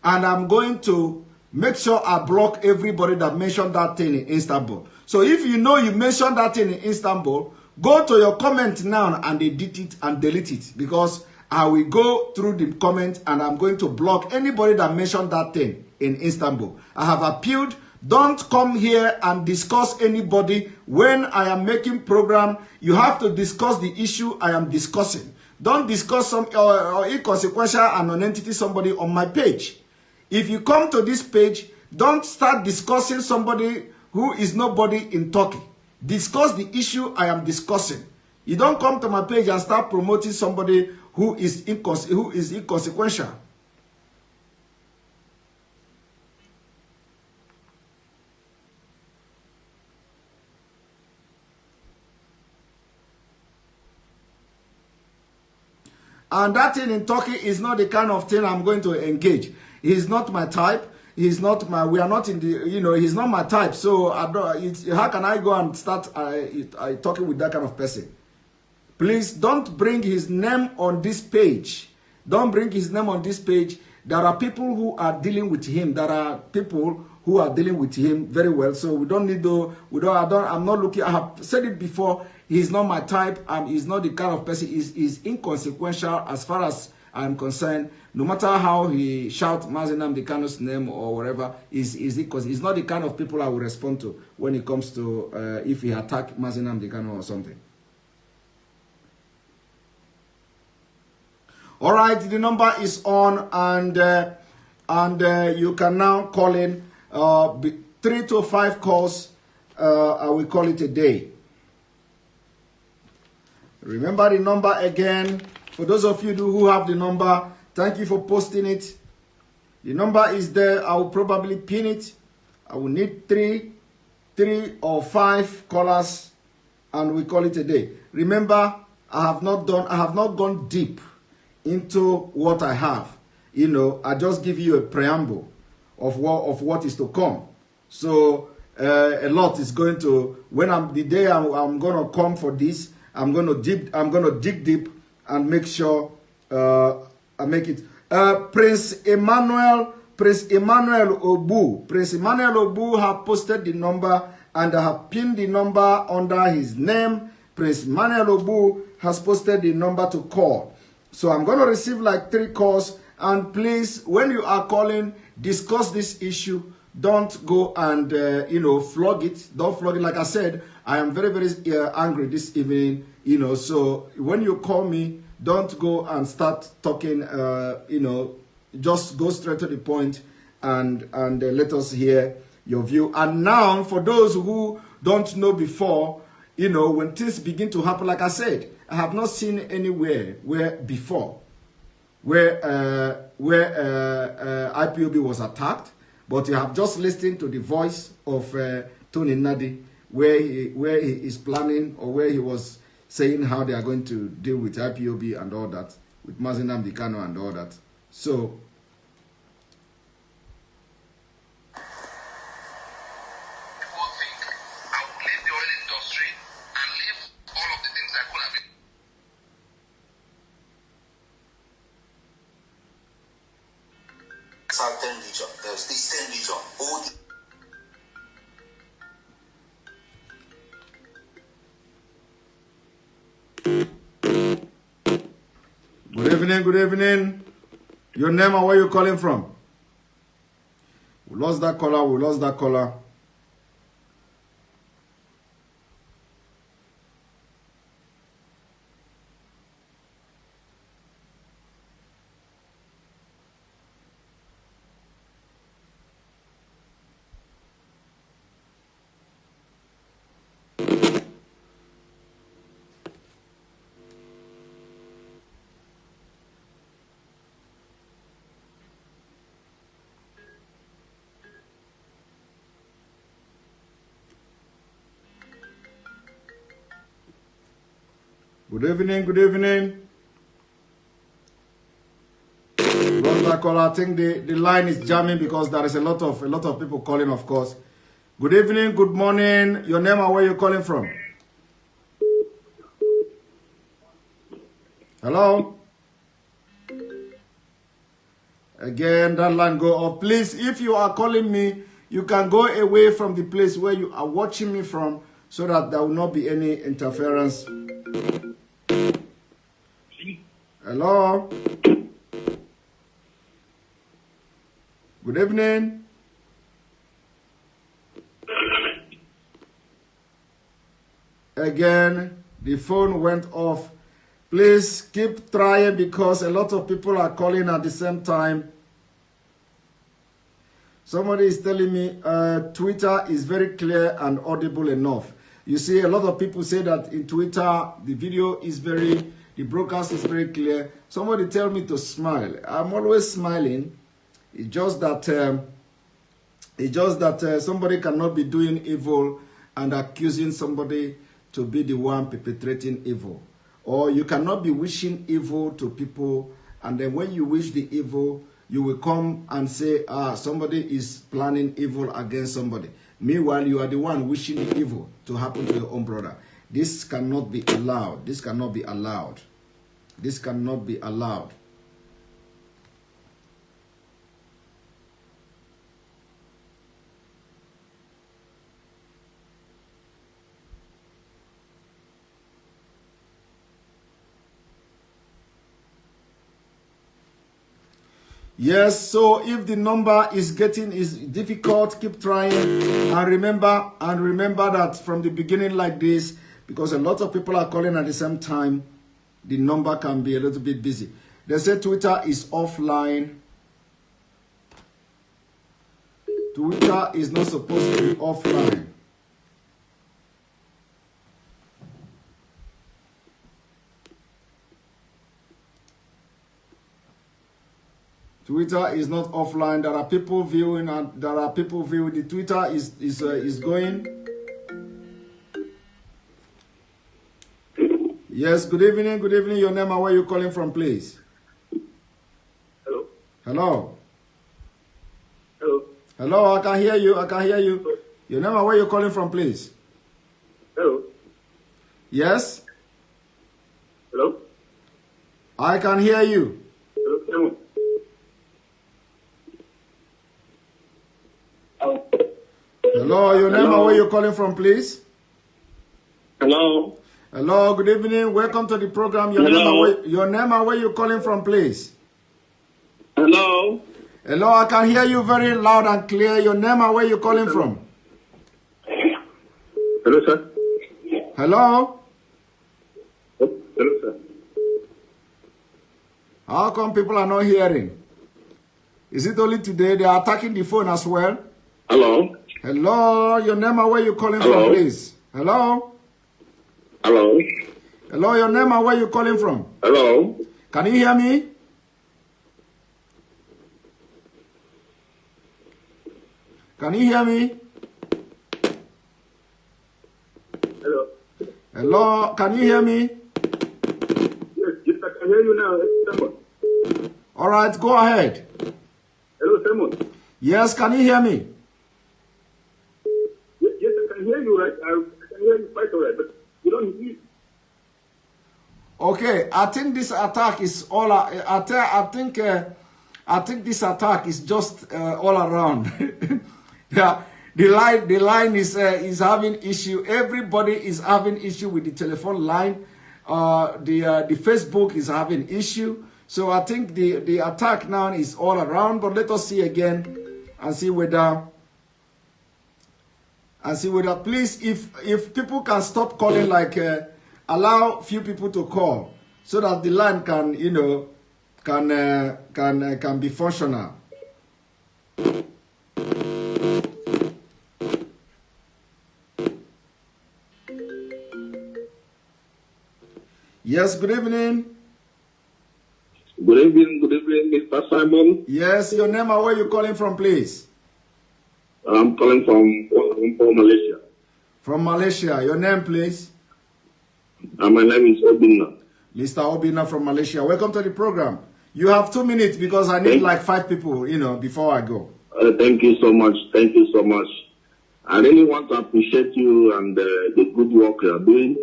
and I'm going to make sure I block everybody that mentioned that thing in Istanbul. So if you know you mentioned that thing in Istanbul, go to your comment now and edit it and delete it, because I will go through the comment and I'm going to block anybody that mentioned that thing in Istanbul. I have appealed. Don't come here and discuss anybody when I am making program. You have to discuss the issue I am discussing. Don't discuss some inconsequential and non-entity somebody on my page. If you come to this page, don't start discussing somebody who is nobody in Turkey. Discuss the issue I am discussing. You don't come to my page and start promoting somebody who is inconsequential. And that thing in Turkey is not the kind of thing I'm going to engage. He's not my type. He's not my, we are not in the, you know, he's not my type. So I don't, how can I go and start talking with that kind of person? Please don't bring his name on this page. Don't bring his name on this page. There are people who are dealing with him. There are people who are dealing with him very well. So we don't need to, I'm not looking, I have said it before. He's not my type. He's not the kind of person. He's inconsequential as far as I'm concerned. No matter how he shouts Mazi Nnamdi Kanu's name or whatever, he's not the kind of people I will respond to when it comes to if he attack Mazi Nnamdi Kanu or something. All right, the number is on, and you can now call in 3 to 5 calls. I will call it a day. Remember the number again. For those of you who have the number, thank you for posting it. The number is there. I will probably pin it. I will need 3 or 5 callers, and we call it a day. Remember, I have not gone deep into what I have. You know, I just give you a preamble of what is to come. So a lot is going to, when I'm going to come for this, I'm going to dig deep and make sure I make it. Prince Emmanuel Obu have posted the number, and I have pinned the number under his name. Prince Emmanuel Obu has posted the number to call. So I'm going to receive like 3 calls, And please, when you are calling, discuss this issue. Don't go and, flog it. Don't flog it. Like I said, I am very, very angry this evening, So when you call me, don't go and start talking, just go straight to the point and let us hear your view. And now, for those who don't know before, when things begin to happen, like I said, I have not seen anywhere where IPOB was attacked, but you have just listened to the voice of Tony Nadi, where he is planning, or where he was saying how they are going to deal with IPOB and all that, with Mazi Nnamdi Kanu and all that. So people think I would leave the oil industry and leave all of the things I could have been. Southern region, there's the eastern region, all the Good evening. Your name and where you calling from? We lost that caller. Good evening. Lost that caller. I think the line is jamming because there is a lot of people calling, of course. Good evening, good morning. Your name and where you calling from? Hello? Again, that line go off. Please, if you are calling me, you can go away from the place where you are watching me from so that there will not be any interference. Hello? Good evening. Again, the phone went off. Please keep trying because a lot of people are calling at the same time. Somebody is telling me Twitter is very clear and audible enough. You see, a lot of people say that in Twitter, the video is the broadcast is very clear. Somebody tell me to smile. I'm always smiling. It's just that somebody cannot be doing evil and accusing somebody to be the one perpetrating evil. Or you cannot be wishing evil to people, and then when you wish the evil, you will come and say, somebody is planning evil against somebody. Meanwhile, you are the one wishing the evil to happen to your own brother. This cannot be allowed. This cannot be allowed. This cannot be allowed. Yes, so if the number is difficult, keep trying, and remember that from the beginning like this, because a lot of people are calling at the same time, the number can be a little bit busy. They say Twitter is offline. Twitter is not supposed to be offline. Twitter is not offline. There are people viewing, and there are people viewing. The Twitter is going. Yes, good evening. Good evening. Your name and where you calling from, please? Hello. Hello. Hello. Hello, I can hear you. I can hear you. Hello. Your name and where you calling from, please? Hello. Yes? Hello. I can hear you. Hello. Hello, your name and where you calling from, please? Hello. Hello, good evening. Welcome to the program. Your name and where you calling from, please? Hello? Hello, I can hear you very loud and clear. Your name and where you calling from? Hello, sir. Hello? Hello, sir. How come people are not hearing? Is it only today they are attacking the phone as well? Hello? Hello, your name and where you calling Hello? from, please? Hello? Hello? Hello, your name and where you calling from? Hello? Can you hear me? Can you hear me? Hello? Hello, can you hear me? Yes, I can hear you now. Simon. All right, go ahead. Hello, Simon. Yes, can you hear me? Yes, I can hear you, right? I can hear you quite all right, but you don't hear me. Okay, I think this attack is all. I think this attack is just all around. Yeah, the line is having issue. Everybody is having issue with the telephone line. The Facebook is having issue. So I think the attack now is all around. But let us see again and see whether please, if people can stop calling, like allow few people to call so that the line can, you know, can be functional. Yes, good evening. Good evening, Mr. Simon. Yes, your name and where you calling from, please? I'm calling from Malaysia. From Malaysia. Your name, please? My name is Obina. Mr. Obina from Malaysia. Welcome to the program. You have 2 minutes because I need like 5 people, you know, before I go. Thank you so much. Thank you so much. I really want to appreciate you and the good work you are doing.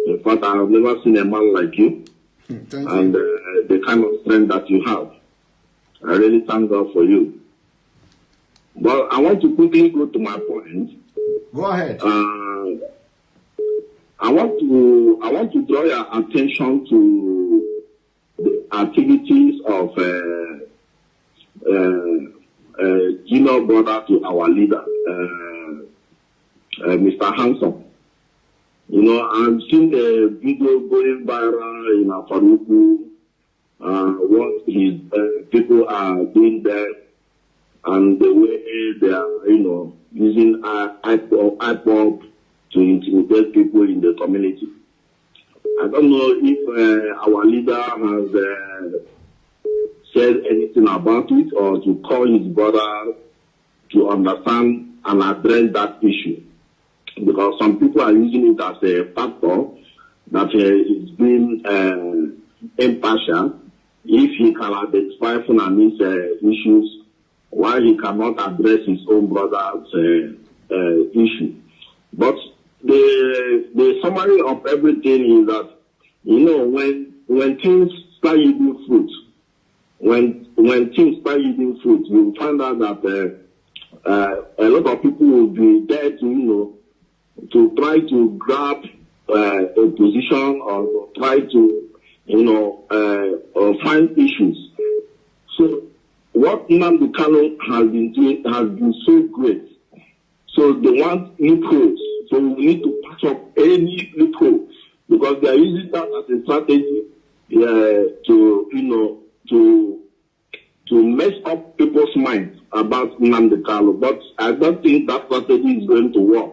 In fact, I have never seen a man like you. Thank and you. The kind of strength that you have. I really thank God for you. But I want to quickly go to my point. Go ahead. I want to draw your attention to the activities of junior brother to our leader, Mr. Hanson. You know, I've seen the video going viral in Afaruku, what his people are doing there, and the way they are, you know, using IPOB to intimidate people in the community. I don't know if our leader has said anything about it or to call his brother to understand and address that issue. Because some people are using it as a factor that is being impartial. If he can identify Fulani's issues, why he cannot address his own brother's issue. But the summary of everything is that, you know, when things start yielding fruit, when things start yielding fruit, you find out that a lot of people will be there to, you know, to try to grab a position or try to, you know, find issues. So what Nnamdi Kanu has been doing has been so great. So they want loopholes. So we need to patch up any loophole because they are using that as a strategy to, you know, to mess up people's minds about Nnamdi Kanu. But I don't think that strategy is going to work.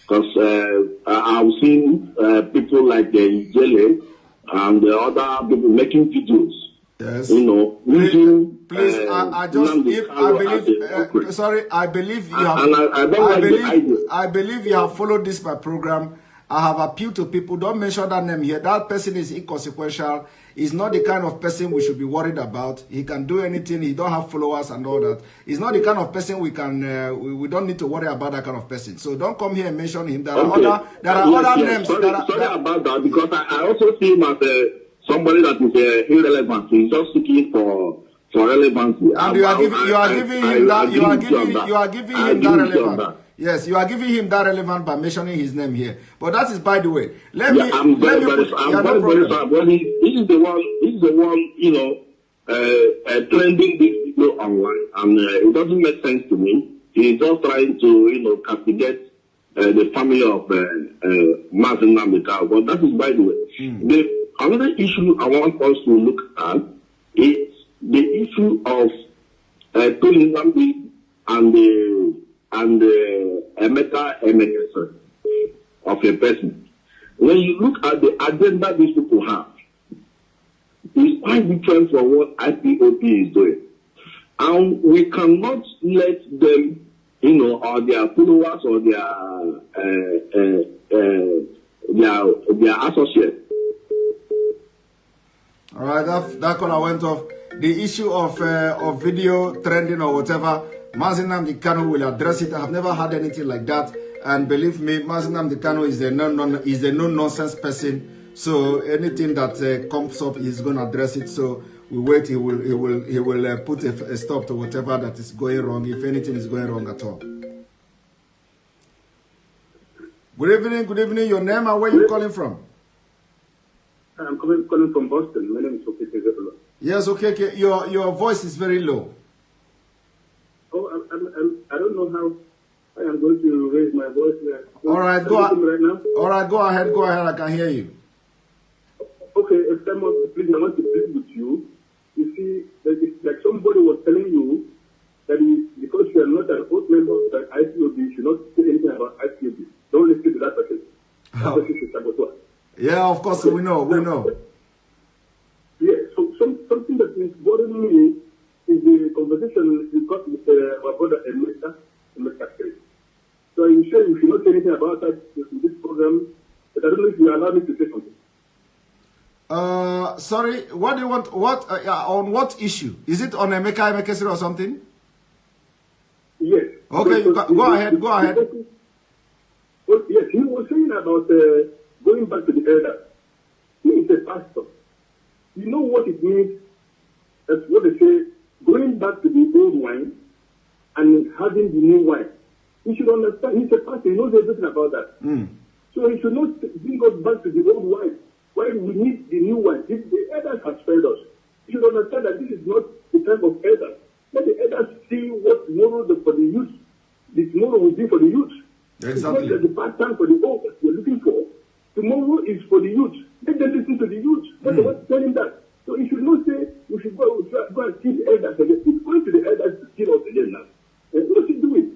Because I've seen people like Ijele and the other people making videos. Yes. You know, please, I believe you have. I believe you have followed this my program. I have appealed to people. Don't mention that name here. That person is inconsequential. He's not the kind of person we should be worried about. He can do anything. He don't have followers and all that. He's not the kind of person we can. We don't need to worry about that kind of person. So don't come here and mention him. There are other names. Sorry about that because I also see him as somebody that is irrelevant. He's just seeking for relevancy. And you are giving him that relevant. Yes, you are giving him that relevant by mentioning his name here. But that is, by the way. I'm very sorry. This is the one, you know, trending this video online, and it doesn't make sense to me. He's just trying to, captivate the family of Mazen Namdekano. But that is by the way. Another issue I want us to look at is the issue of Tony Nnamdi and Emeka Emekese of a person. When you look at the agenda these people have, it's quite different from what IPOB is doing. And we cannot let them, or their followers or their associates. All right, that caller went off. The issue of video trending or whatever, Mazen Namdekano will address it. I have never had anything like that, and believe me, Mazen Namdekano is a no-nonsense person. So anything that comes up, he's going to address it. So we wait. He will put a stop to whatever that is going wrong, if anything is going wrong at all. Good evening. Your name and where you calling from? I'm calling from Boston. My name is Okeke. Yes, okay. Your voice is very low. Oh, I don't know how I am going to raise my voice. All right, go ahead. Right now? All right, go ahead. I can hear you. Okay, please, I want to plead with you. You see, it's like somebody was telling you that because you are not an old member of the IPOB, you should not say anything about IPOB. Don't listen to that person. That person should sabotage. Yeah, of course, we know. Yeah, so something that is bothering me is the conversation you got with our brother Emeka. So I'm sure you should not say anything about that in this program, but I don't know if you allow me to say something. Sorry, what do you want? On what issue? Is it on Emeka Emekese or something? Yes. Okay, go ahead. Well, yes, he was saying about going back to the elders. He is a pastor. You know what it means? That's what they say, going back to the old wine and having the new wine. He should understand, he's a pastor, he knows everything about that. So he should not bring us back to the old wine. Why we need the new wine? The elders have failed us. You should understand that this is not the time of elders. Let the elders see what tomorrow for the youth, the tomorrow will be for the youth. Exactly. It's not the part time for the old that we're looking for. Tomorrow is for the youth. Let them listen to the youth. Let them tell him that. So he should not say we should go and kill the elders again. He's going to the elders to kill us again now. What is he doing?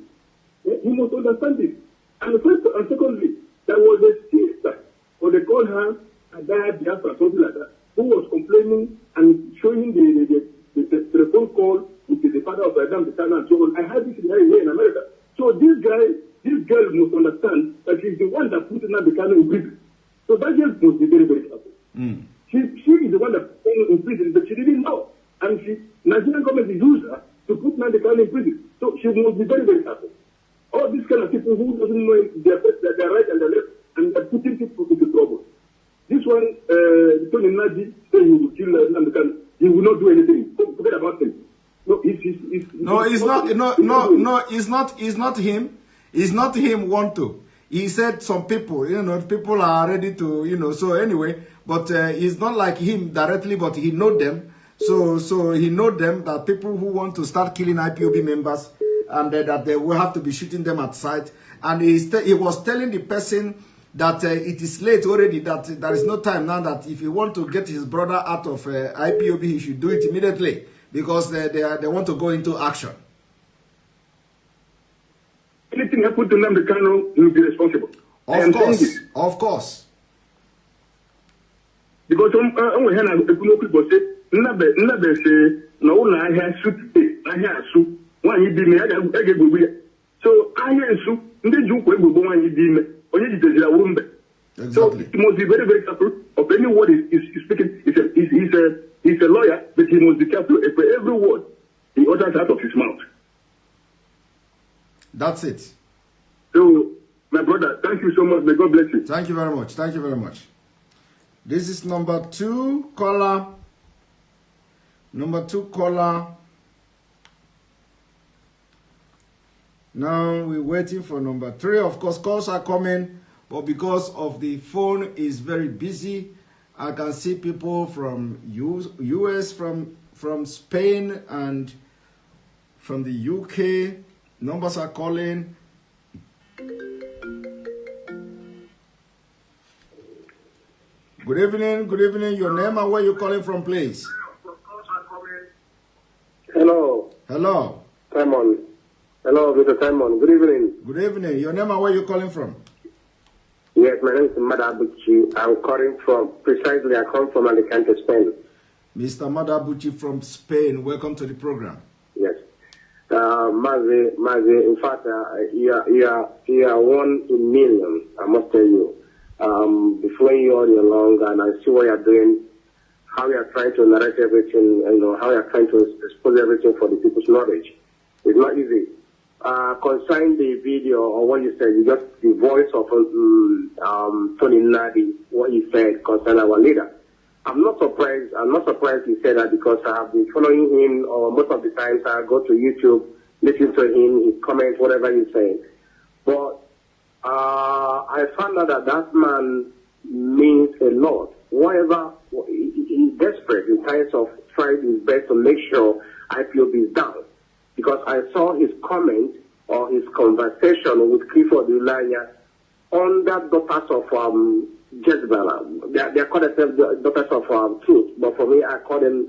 He must understand this. And first and secondly, there was a sister, or they call her Adaya Biafra, something like that, who was complaining and showing the telephone call with the father of Adam Namdekano and so on. I had this here in America. So this girl must understand that she's the one that put Namdekano in prison. So that girl must be very, very careful. She is the one that put him in prison, but she didn't know. And Nigerian government used her to put Namdekano in prison. So she must be very, very careful. All these kind of people who doesn't know their right and their left, and they're putting people into trouble. This one, Tony Nnamdi said he will kill Namdekano. He will not do anything. Forget about him. No, it's not him. It's not him want to. He said some people, people are ready to, so anyway, but it's not like him directly, but he know them. So he know them, that people who want to start killing IPOB members, and that they will have to be shooting them at sight. And he was telling the person that it is late already, that there is no time now, that if he want to get his brother out of IPOB, he should do it immediately, because they want to go into action. Anything happened to Namdekano, he will be responsible. Of course. Because people say, Nnabe say, no, I have suit, I have suit. One you did me, I get good. So I have suit, and then you go one you did me, or you did a woman. So he must be very, very careful of any word he's speaking. He's a lawyer, but he must be careful for every word he utters out of his mouth. That's it. So, my brother, thank you so much. May God bless you. Thank you very much. Thank you very much. This is number 2 caller. Number 2 caller. Now we're waiting for number 3. Of course, calls are coming, but because of the phone is very busy, I can see people from US, from from Spain and from the UK. Numbers are calling. Good evening, good evening. Your name and where you calling from, please? Hello. Hello. Simon. Hello, Mr. Simon. Good evening. Good evening. Your name and where you calling from? Yes, my name is Madabuchi. I'm calling from, precisely, I come from Alicante, Spain. Mr. Madabuchi from Spain. Welcome to the program. Yes. Mazi, in fact, you are 1 in million, I must tell you. Before you all year long, and I see what you're doing, how you are trying to narrate everything, how you are trying to expose everything for the people's knowledge. It's not easy. Concerning the video or what you said, you got the voice of Tony Nadi, what he said concerning our leader. I'm not surprised he said that, because I have been following him, or most of the times I go to YouTube, listen to him, he comments, whatever he's saying. But I found out that man means a lot. Whatever, he's desperate in terms of trying his best to make sure IPOB is down. Because I saw his comment or his conversation with Clifford Ulanya under daughters of Jezebel. They call themselves daughters of truth, but for me, I call them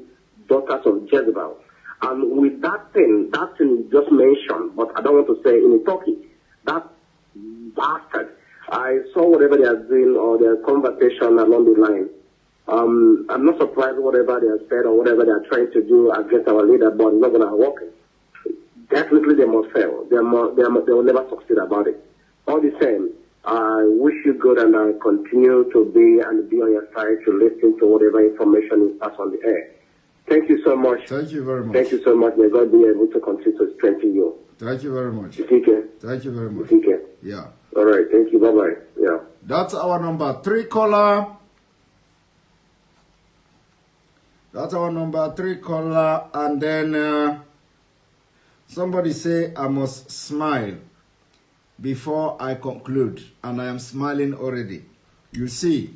daughters of Jezebel. And with that thing you just mentioned, but I don't want to say in Turkey, that bastard, I saw whatever they are doing or their conversation along the line. I'm not surprised whatever they have said or whatever they are trying to do against our leader, but it's not going to work. Definitely they must fail. They will never succeed about it. All the same, I wish you good, and I continue to be on your side to listen to whatever information is passed on the air. Thank you so much. Thank you very much. Thank you so much. May God be able to continue to strengthen you. Thank you very much. Take care. Thank you very much. Take care. Yeah. All right. Thank you. Bye-bye. Yeah. That's our number 3 caller. That's our number 3 caller. And then somebody say I must smile before I conclude. And I am smiling already. You see,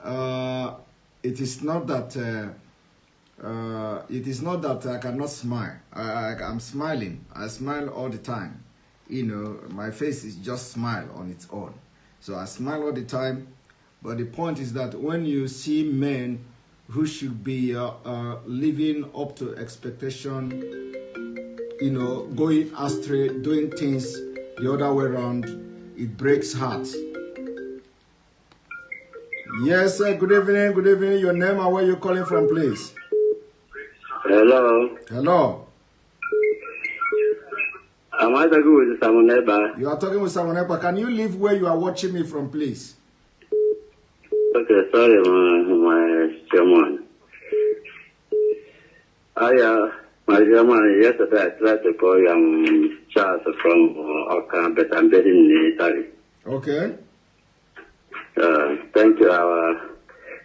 it is not that I cannot smile. I'm smiling. I smile all the time. You know, my face is just smile on its own. So I smile all the time. But the point is that when you see men who should be living up to expectation, you know, going astray, doing things the other way around, it breaks hearts. Yes, sir. Good evening. Good evening. Your name and where you're calling from, please. Hello. Hello. Am I talking with Samoneba? You are talking with Samoneba. Can you leave where you are watching me from, please? Okay, sorry, my chairman. My chairman, yesterday I tried to call you, Charles from Oka, but I'm very in Italy. Okay. Thank you.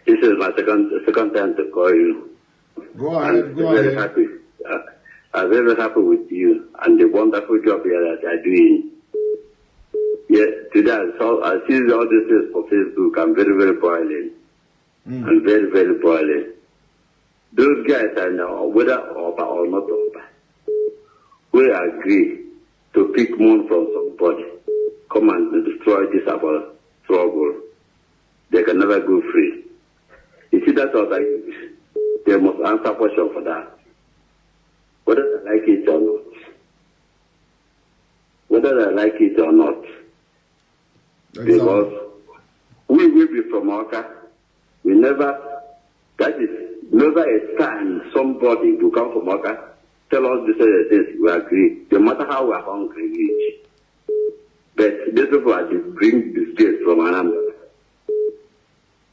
This is my second time to call you. Go ahead. I'm very happy. I'm very happy with you and the wonderful job here that you're doing. Yes, today I see all these things for Facebook. I'm very, very boiling. I'm very, very boiling. Those guys I know, whether Oba or not Oba, we agree to pick money from somebody, come and destroy this our struggle. They can never go free. You see, that's what they must answer question for that. Whether they like it or not. Whether they like it or not. Exactly. Because we will be from Oka. We never, that is never a time somebody will come from Oka, tell us this, we agree. No matter how we are hungry, we eat. But these people are to bring disgrace from Anambra.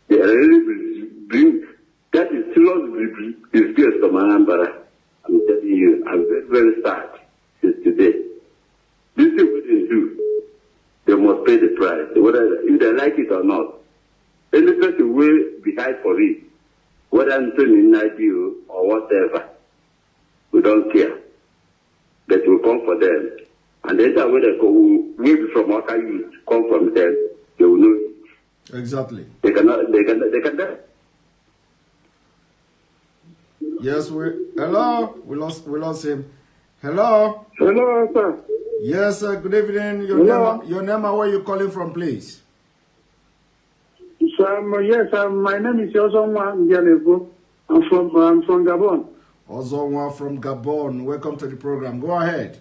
They really bring, that is serious disgrace from Anambra. I'm telling you, I'm very, very sad since today. This is what they do. They must pay the price, whether if they like it or not. Any person will be hide for it, whether Anthony Nadu or whatever. We don't care. But we come for them. And then that way they go, will be from Oka youth, come from them, they will know it. Exactly. They cannot. Yes, hello. We lost him. Hello. Hello, sir. Yes, good evening. Your name and where you calling from, please? My name is Ozonwa Ngialebo. I'm from Gabon. Ozonwa from Gabon. Welcome to the program. Go ahead.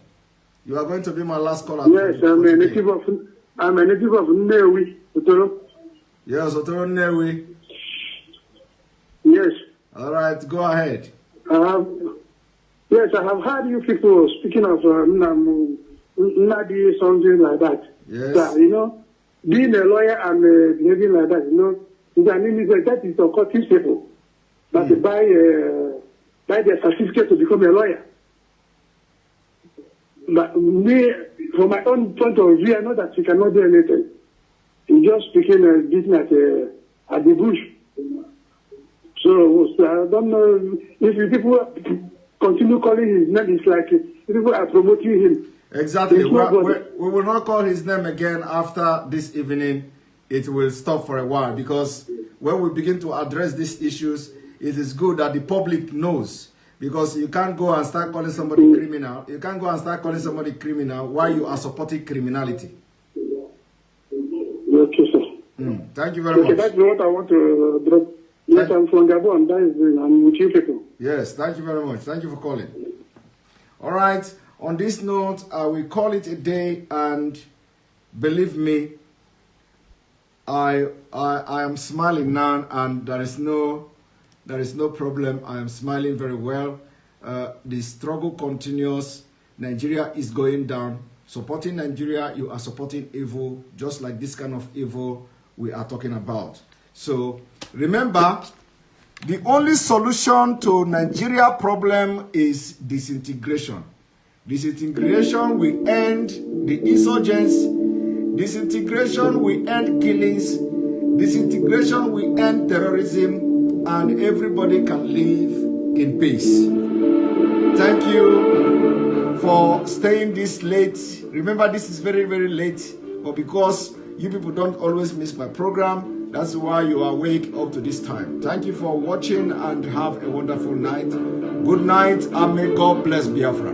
You are going to be my last caller. Yes, I'm a native of Nnewi, Otoro. Yes, Otoro Nnewi. Yes. All right, go ahead. Yes, I have heard you people speaking of Nadi, something like that. Yes. So, being a lawyer and behaving like that, that is occultist people that buy their certificate to become a lawyer. But me, from my own point of view, I know that you cannot do anything. You just speaking a business at the bush. So I don't know if people continue calling his name. It's like people are promoting him. Exactly. We will not call his name again after this evening. It will stop for a while, because when we begin to address these issues, it is good that the public knows. Because you can't go and start calling somebody criminal. You can't go and start calling somebody criminal while you are supporting criminality. Okay, sir. Thank you very much. That's what I want to drop. Yes, I'm from Gabon. I'm with you people. Yes, thank you very much. Thank you for calling. All right. On this note, I will call it a day, and believe me, I am smiling now, and there is no problem. I am smiling very well. The struggle continues. Nigeria is going down. Supporting Nigeria, you are supporting evil, just like this kind of evil we are talking about. So remember, the only solution to Nigeria problem is disintegration. Disintegration will end the insurgents. Disintegration will end killings. Disintegration will end terrorism, and everybody can live in peace. Thank you for staying this late. Remember, this is very, very late, but because you people don't always miss my program, that's why you are awake up to this time. Thank you for watching, and have a wonderful night. Good night, and may God bless Biafra.